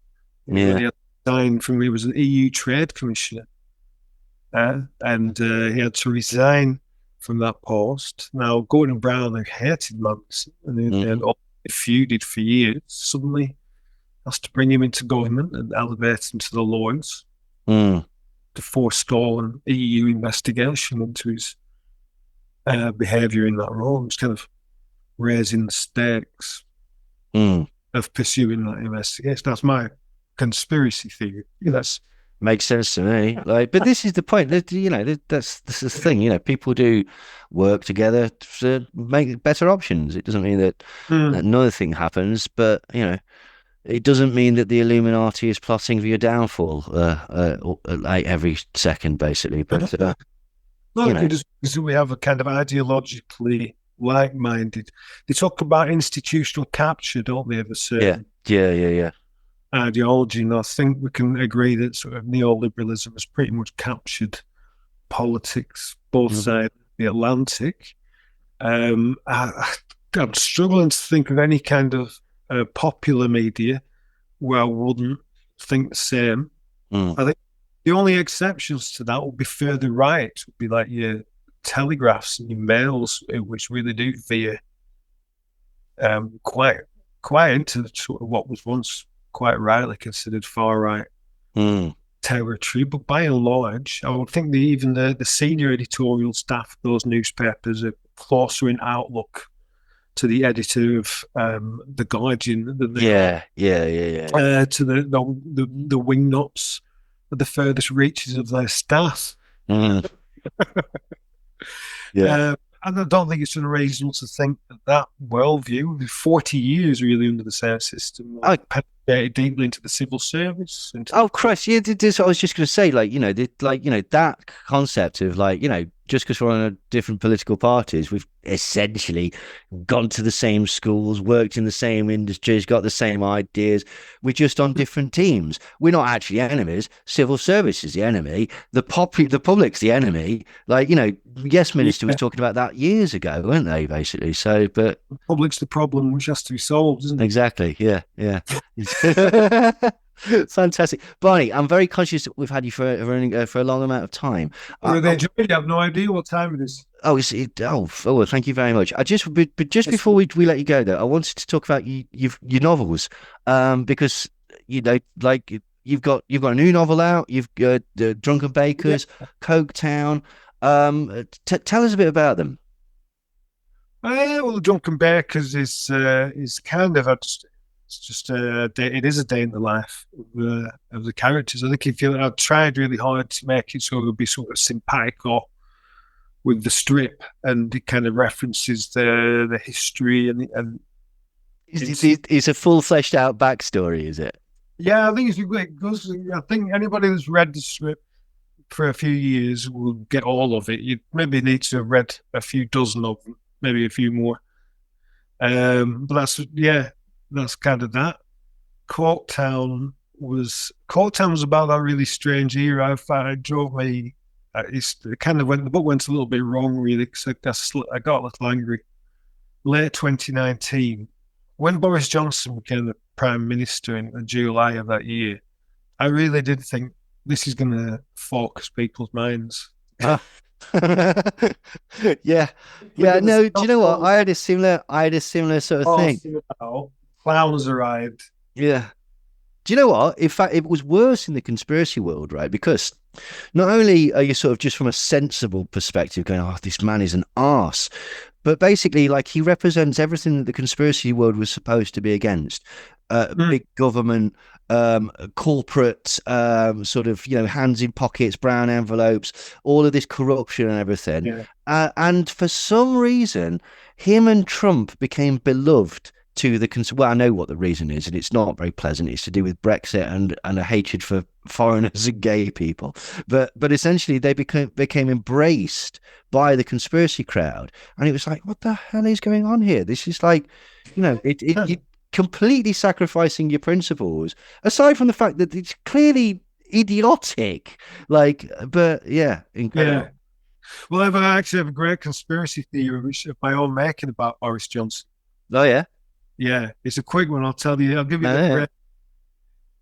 Yeah. He had resigned from, he was an EU trade commissioner, and he had to resign from that post. Now, Gordon Brown, who hated Manson, and they had feuded for years, suddenly has to bring him into government and elevate him to the Lords to forestall an EU investigation into his behaviour in that role. It's kind of raising the stakes of pursuing that investigation. That's my conspiracy theory. That's makes sense to me. Like, but this is the point. That, you know, that's the thing. You know, people do work together to make better options. It doesn't mean that another thing happens, but you know, it doesn't mean that the Illuminati is plotting for your downfall like every second, basically. But no, just because we have a kind of ideologically like-minded. They talk about institutional capture, don't they? Of a certain yeah. ideology, and I think we can agree that sort of neoliberalism has pretty much captured politics, both sides of the Atlantic. I'm struggling to think of any kind of popular media where I wouldn't think the same. I think the only exceptions to that would be further right, would be like your telegraphs and your mails, which really do veer quite into sort of what was once quite rightly considered far right territory. But by and large, I would think that even the senior editorial staff of those newspapers are closer in outlook to the editor of the Guardian than they to the wingnuts at the furthest reaches of their staff. And I don't think it's unreasonable to think that worldview, 40 years really under the same system, penetrated deeply into the civil service. Christ, yeah, I was just going to say, that concept of just because we're on a different political parties, we've essentially gone to the same schools, worked in the same industries, got the same ideas. We're just on different teams. We're not actually enemies. Civil service is the enemy. The public's the enemy. Yes, Minister was talking about that years ago, weren't they, basically? So, but the public's the problem which has to be solved, isn't it? Exactly. Yeah. Fantastic, Barney. I'm very conscious that we've had you for a long amount of time. I have no idea what time it is. Thank you very much. Before we let you go, though, I wanted to talk about your novels, because you've got a new novel out. You've got Drunken Bakers, Coketown. Tell us a bit about them. Well, Drunken Bakers is kind of it is a day in the life of the characters. I think I've tried really hard to make it so it would be sort of simpatico with the strip, and it kind of references the history and it's a full fleshed out backstory, is it? Yeah, I think I think anybody who's read the strip for a few years will get all of it. You maybe need to have read a few dozen of them, maybe a few more. But that's kind of that. Coketown was about that really strange era. It drove me. The book went a little bit wrong, really, because I got a little angry. Late 2019, when Boris Johnson became the Prime Minister in July of that year, I really did think this is going to focus people's minds. Yeah. No, do you know what? I had a similar sort of thing. Clowns arrived. Yeah. Do you know what? In fact, it was worse in the conspiracy world, right? Because not only are you sort of just from a sensible perspective going, oh, this man is an arse, but basically, he represents everything that the conspiracy world was supposed to be against. Big government, corporate, sort of, hands in pockets, brown envelopes, all of this corruption and everything. Yeah. And for some reason, him and Trump became beloved to the well, I know what the reason is, and it's not very pleasant. It's to do with Brexit and a hatred for foreigners and gay people. But essentially, they became embraced by the conspiracy crowd, and it was like, what the hell is going on here? This is it completely sacrificing your principles. Aside from the fact that it's clearly idiotic, but yeah, incredible. Yeah. Well, I actually have a great conspiracy theory, which of my own making, about Boris Johnson. Oh yeah. Yeah, it's a quick one. I'll tell you. I'll give you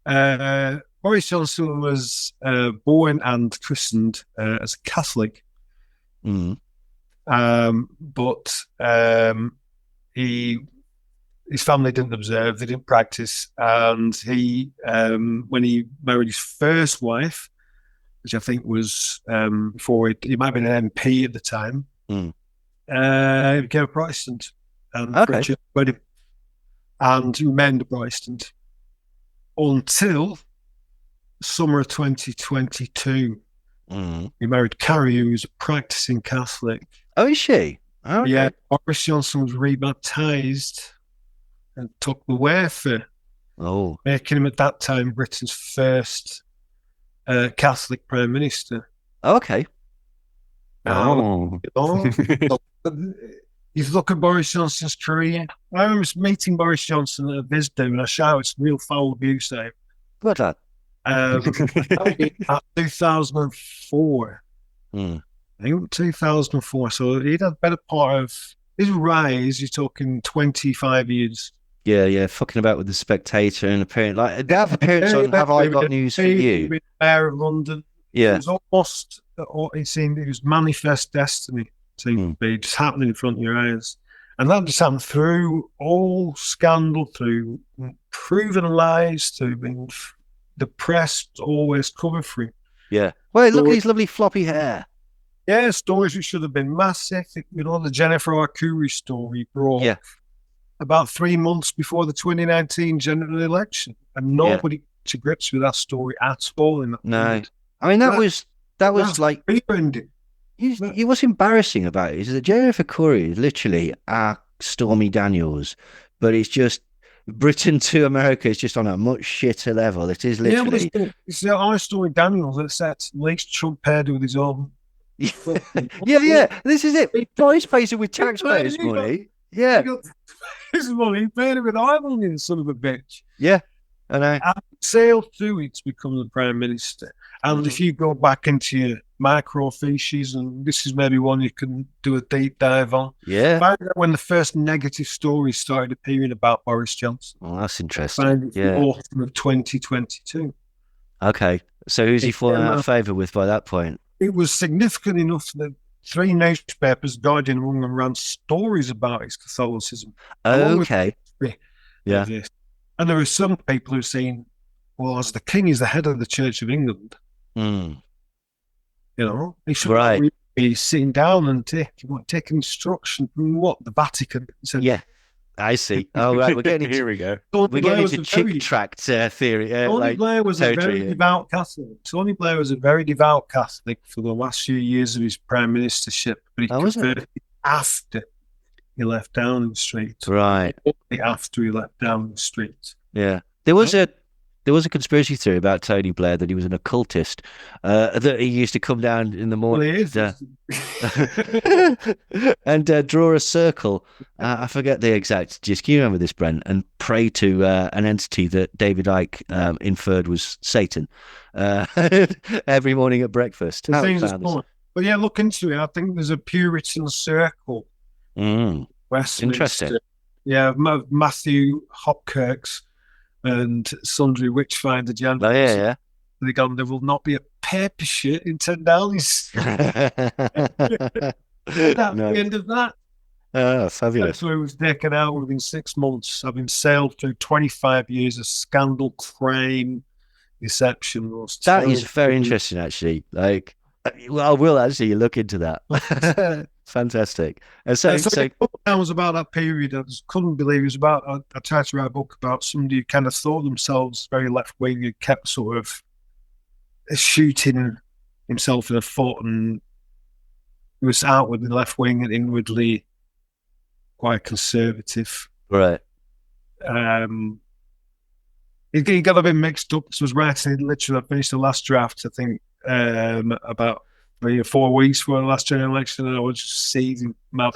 Yeah. Boris Johnson was born and christened as a Catholic, Mm. but his family didn't observe, they didn't practice, and he when he married his first wife, which I think was before he might have been an MP at the time, Mm. he became a Protestant and Okay. wedding, and remained a Protestant until summer of 2022. Mm. He married Carrie, who was a practicing Catholic. Oh, is she? Oh, okay. Yeah, Boris Johnson was rebaptized and took the wafer, Oh. making him at that time Britain's first Catholic Prime Minister. Okay. Now, you look at Boris Johnson's career. I remember meeting Boris Johnson at a visit dinner, and I shouted some real foul abuse at him. What that? At 2004. Mm. I think 2004. So he'd had a better part of his rise. You're talking 25 years. Yeah, fucking about with the Spectator and appearing like that appearance on Have I Got News for You? Mayor of London. Yeah. It was almost, it seemed, it was manifest destiny. Seemed to be just happening in front of your eyes. And that just happened through all scandal, through proven lies, through being the press always cover for him. Yeah. Well, look at his lovely floppy hair. Yeah, stories which should have been massive. You know, the Jennifer Arcuri story brought about 3 months before the 2019 general election, and nobody to grips with that story at all. In that period. I mean that was like rebranding. It was embarrassing about it. Is that Jennifer Curry is literally our Stormy Daniels, but it's just Britain to America is just on a much shitter level. It is literally. Yeah, it's our Stormy Daniels that sets least Trump paired with his own. yeah. This is it. Boris pays it with taxpayers' money. Yeah. His money, he paid it with our money, the son of a bitch. Yeah. And I sailed through it to become the Prime Minister. And if you go back into your microfiches, and this is maybe one you can do a deep dive on. Yeah. Find out when the first negative stories started appearing about Boris Johnson. Oh, that's interesting. Find it autumn of 2022. Okay. So who's he falling out of favour with by that point? It was significant enough that 3 newspapers, Guardian among them, ran stories about his Catholicism. Okay. Yeah. And there are some people who are saying, well, as the king is the head of the Church of England, you know, he should really be sitting down and take instruction from what? The Vatican. So, yeah. I see. Oh, right. We're getting Here we go. We're getting into chick tract theory. Tony Blair was a very devout Catholic. Tony Blair was a very devout Catholic for the last few years of his prime ministership, but he converted after he left Downing Street. Right. After he left Downing Street. Yeah. There was a conspiracy theory about Tony Blair that he was an occultist, that he used to come down in the morning and draw a circle. I forget the exact gist. Can you remember this, Brent? And pray to an entity that David Icke inferred was Satan every morning at breakfast. But yeah, look into it. I think there's a Puritan circle. Westminster. Interesting. Yeah, Matthew Hopkirk's and sundry witchfinder gentlemen. Oh, yeah. They gone, there will not be a paper shit in 10 Downies. That's the end of that. Oh, fabulous. So he was taken out within 6 months, having sailed through 25 years of scandal, crime, deception. That is very interesting, actually. Like, well, I will actually look into that. Fantastic. And so that was about that period. I just couldn't believe it was about. I tried to write a book about somebody who kind of thought themselves very left wing, who kept sort of shooting himself in the foot, and he was outwardly left wing and inwardly quite conservative. Right. He got a bit mixed up. So I was writing literally. I finished the last draft, I think, about 3 or 4 weeks before the last general election, and I was just seething mad.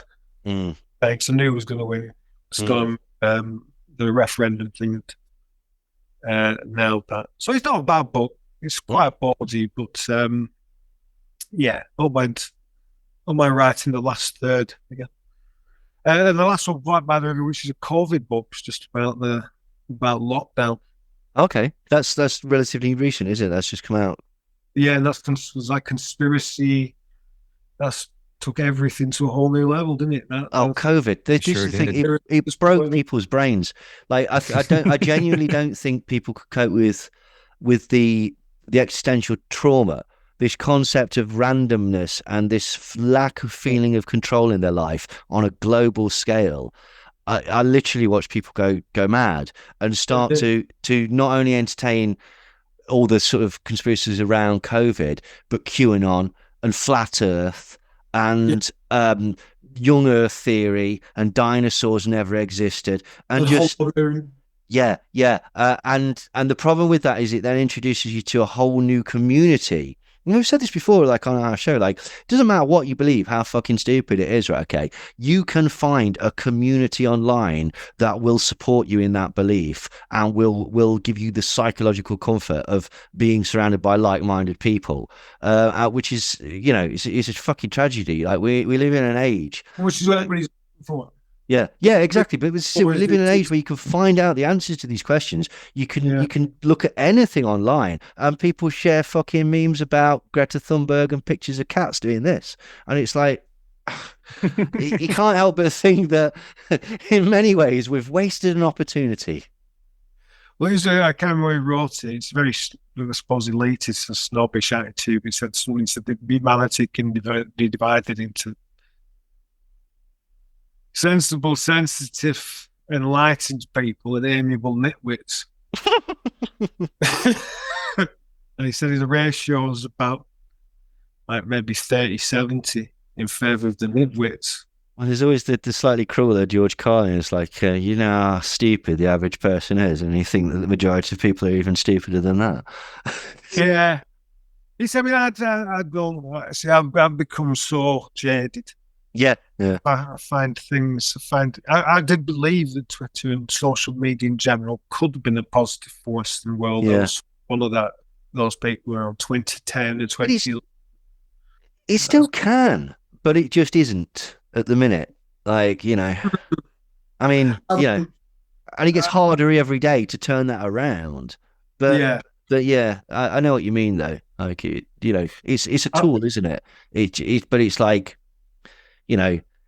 Thanks, I knew he was going to win. So the referendum thing nailed that. So it's not a bad book. It's quite ballsy, but yeah, don't mind writing the last third again. And the last one, Black Matter, which is a COVID book, is just about lockdown. Okay, that's relatively recent, is it? That's just come out. Yeah, and was like conspiracy. That's took everything to a whole new level, didn't it? COVID. This sure is the thing. did. It broke people's brains. Like I genuinely don't think people could cope with the existential trauma, this concept of randomness and this lack of feeling of control in their life on a global scale. I literally watch people go mad and start to not only entertain all the sort of conspiracies around COVID, but QAnon and flat Earth and young Earth theory and dinosaurs never existed and just and the problem with that is it then introduces you to a whole new community. And we've said this before, like on our show, like it doesn't matter what you believe, how fucking stupid it is, right? Okay, you can find a community online that will support you in that belief and will give you the psychological comfort of being surrounded by like-minded people, which is, it's a fucking tragedy. Like we live in an age, which is what everybody's for. Yeah, exactly. But we live in an age where you can find out the answers to these questions. You can look at anything online, and people share fucking memes about Greta Thunberg and pictures of cats doing this, and it's like you can't help but think that in many ways we've wasted an opportunity. Well, I can't remember who wrote it. It's very, I suppose, elitist and snobbish attitude. It said someone said that humanity can be divided into sensible, sensitive, enlightened people and amiable nitwits. And he said the ratio is about like maybe 30-70 in favour of the nitwits. Well, there's always the slightly crueler George Carlin. It's like, you know how stupid the average person is, and you think that the majority of people are even stupider than that. Yeah. He said, I've become so jaded. Yeah. I did believe that Twitter and social media in general could have been a positive force in the world. Yeah. I was one of those people around 2010 and 20. It still can, but it just isn't at the minute. Like, I mean, and it gets harder every day to turn that around. But yeah, I know what you mean though. Like, it's a tool, isn't it? But it's like,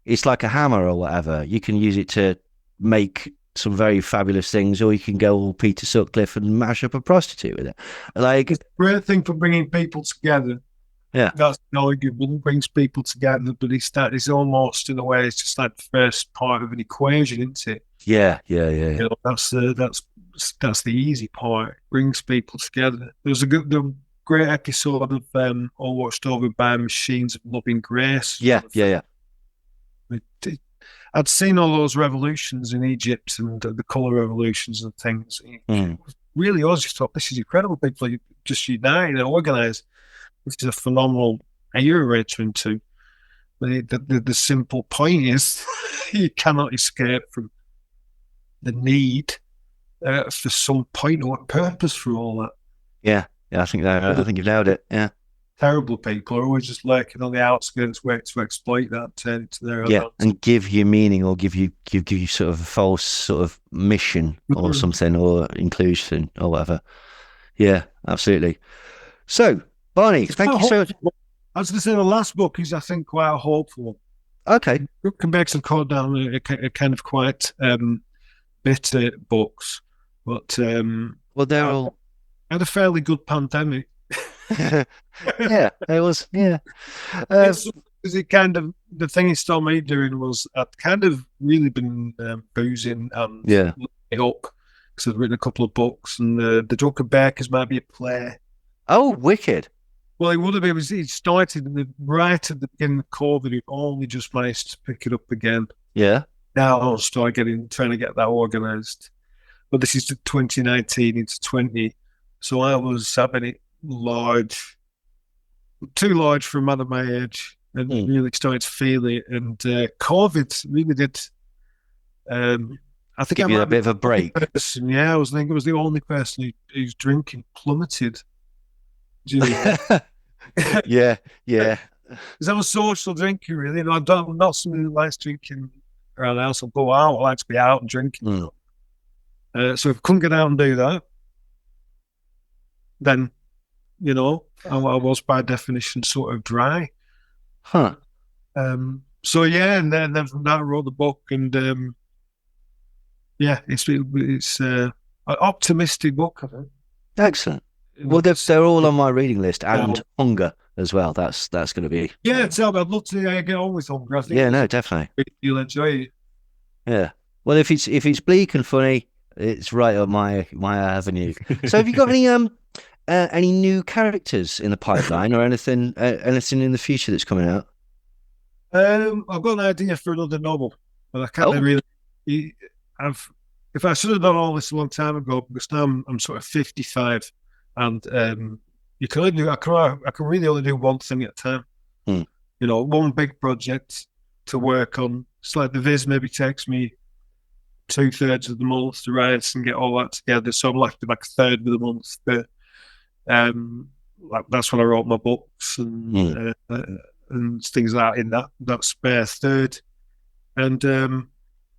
it's like a hammer or whatever. You can use it to make some very fabulous things, or you can go all Peter Sutcliffe and mash up a prostitute with it. Like, it's a great thing for bringing people together. Yeah, that's arguable. Brings people together, but it's almost in a way it's just like the first part of an equation, isn't it? Yeah. That's the easy part. Brings people together. There was the great episode of All Watched Over by Machines of Loving Grace. Yeah. I'd seen all those revolutions in Egypt and the colour revolutions and things. Really, I just thought, this is incredible. People are just united and organised, which is a phenomenal era to into. The simple point is you cannot escape from the need for some point or purpose for all that. Yeah, I think you've nailed it. Yeah. Terrible people are always just lurking on the outskirts, waiting to exploit that, turn it to their own. And give you meaning or give you sort of a false sort of mission or something, or inclusion or whatever. Yeah, absolutely. So, Barney, thank you so much. I was going to say the last book is, I think, quite hopeful. Okay. Drunken Bakers and Chord down a kind of quite bitter books, but they're all had a fairly good pandemic. Yeah, it was. Yeah, it kind of, the thing he started me doing was I'd kind of really been boozing and it up because I'd written a couple of books, and the Drunken Bakers might be a play. Oh, wicked! Well, it would have been. It started right at the beginning of COVID. It only just managed to pick it up again. Yeah. Now I'll start trying to get that organised. But this is 2019 into 20, so I was having it too large for a man of my age, and really started to feel it. And COVID really did. I think give you a bit of a break. Yeah, I was the only person whose drinking plummeted. Yeah. Because I'm a social drinker, really. I'm not somebody who likes drinking around the house. I'll go out. I like to be out and drinking. So if I couldn't get out and do that, then, you know, I was by definition sort of dry. Huh. So yeah, and then from that I wrote the book, and yeah, it's an optimistic book, I think. Excellent. Well, they're all on my reading list, and Hunger as well. That's going to be. Yeah, I'd love to get on with Hunger. I think Yeah, no, definitely. You'll enjoy it. Yeah. Well, if it's bleak and funny, it's right up my avenue. So, have you got any new characters in the pipeline, or anything in the future that's coming out? I've got an idea for another novel, but I can't really. If I should have done all this a long time ago, because now I'm sort of 55, and you can only do. I can really only do one thing at a time. You know, one big project to work on. It's like the Viz maybe takes me 2/3 of the month to write and get all that together, so I'm left with like 1/3 of the month. But like that's when I wrote my books and things like that in that spare third. And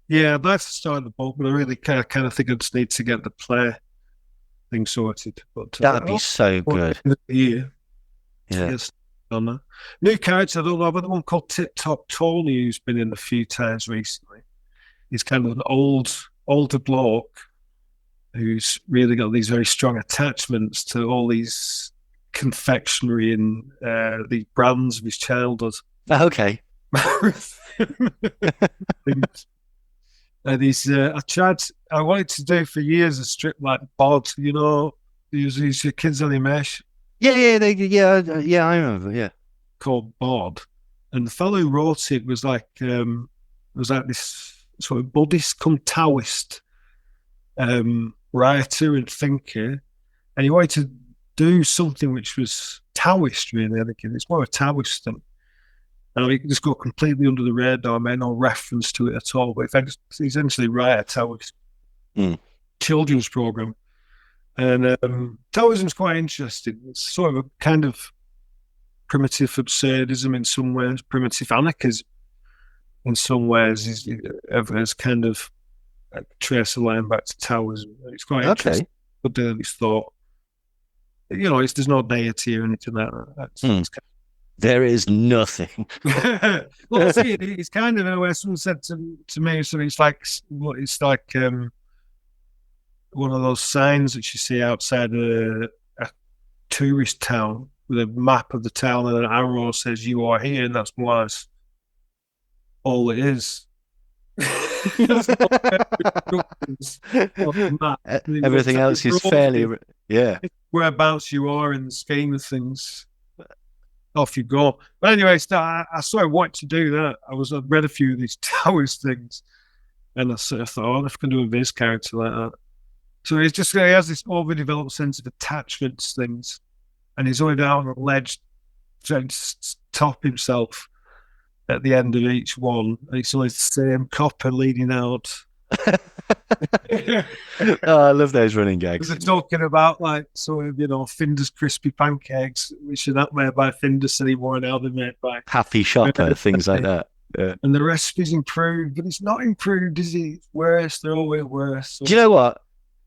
yeah, I'd like to start the book, but I really kind of think I just need to get the play thing sorted. But that'd be so good. Yeah. Yes. On that. New character, I don't know, but the one called Tip Top Tony, who's been in a few times recently. He's kind of an older bloke who's really got these very strong attachments to all these confectionery and these brands of his childhood. Okay. And he's I wanted to do for years a strip like Bod, you know, these kids animation. Yeah, I remember, yeah. Called Bod. And the fellow who wrote it was like this sort of Buddhist come Taoist writer and thinker. And he wanted to do something which was Taoist, really. I think it's more a Taoist thing. And he could just go completely under the radar, made no reference to it at all. But it's essentially write a Taoist children's program. And Taoism's quite interesting. It's sort of a kind of primitive absurdism in some ways, primitive anarchism in some ways. Is kind of trace a line back to Taoism. It's quite interesting. But it's thought, you know, there's no deity or anything like that. There is nothing. Well, see, it's kind of where someone said to me, so it's like one of those signs that you see outside a tourist town with a map of the town and an arrow says "You are here," and that's more or less all it is. Everything else is fairly, whereabouts you are in the scheme of things. Off you go. But anyway, I sort of wanted to do that. I read a few of these Taoist things, and I sort of thought, oh, if I can do a Viz character like that. So he has this overdeveloped sense of attachments things, and he's already out on a ledge trying to top himself at the end of each one. And it's always the same copper leading out. Oh, I love those running gags. They're talking about like sort of, you know, Finder's crispy pancakes, which are not made by Findus anymore, now they're made by Happy Shopper, things like that. Yeah. And the recipe's improved, but it's not improved, is it? It's worse. They're always worse. So. Do you know what?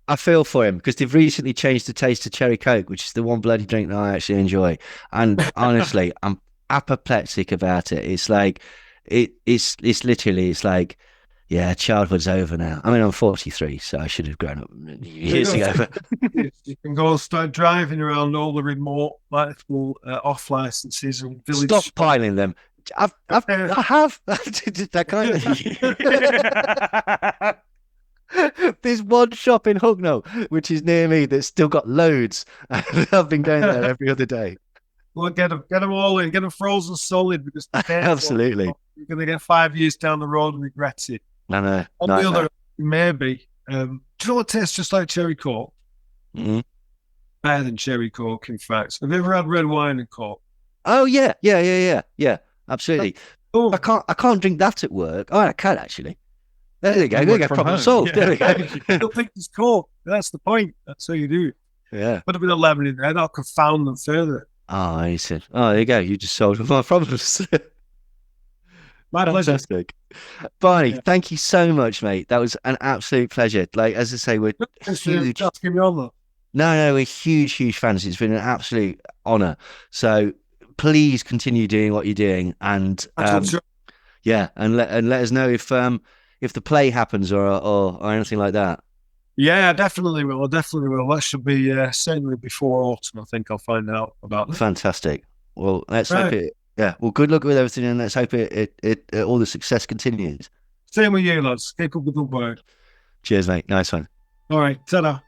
I feel for him because they've recently changed the taste of cherry Coke, which is the one bloody drink that I actually enjoy. And honestly, I'm apoplectic about it. It's like it's literally like, yeah, childhood's over now. I mean, I'm 43, so I should have grown up years ago. You can go and start driving around all the remote, off licenses and village. Stop piling them. I have that kind of. There's one shop in Hugnall, which is near me, that's still got loads. I've been going there every other day. Well, get them all in, get them frozen solid, because absolutely, you're going to get 5 years down the road and regret it. I know. On the other, maybe. Do you know what tastes just like cherry Coke? Mm-hmm. Better than cherry Coke, in fact. Have you ever had red wine and Coke? Oh yeah, absolutely. Oh. I can't drink that at work. Oh, I can actually. There you go. There you go. Problem solved. Yeah. There we go. You don't think it's Coke. That's the point. That's how you do it. Yeah. Put a bit of lemon in there. That'll confound them further. Oh, he said. Oh, there you go. You just solved my problems. My pleasure. Fantastic. Barney, thank you so much, mate. That was an absolute pleasure. Like, as I say, we're huge. Asking me on that. No, we're huge fans. It's been an absolute honor. So please continue doing what you're doing, and yeah, and let us know if the play happens or anything like that. Yeah, definitely will. I definitely will. That should be certainly before autumn. I think I'll find out about that. Fantastic. Well, let's hope it. Yeah. Well, good luck with everything, and let's hope it all the success continues. Same with you, lads. Keep up the good work. Cheers, mate. Nice one. All right. Ta-da.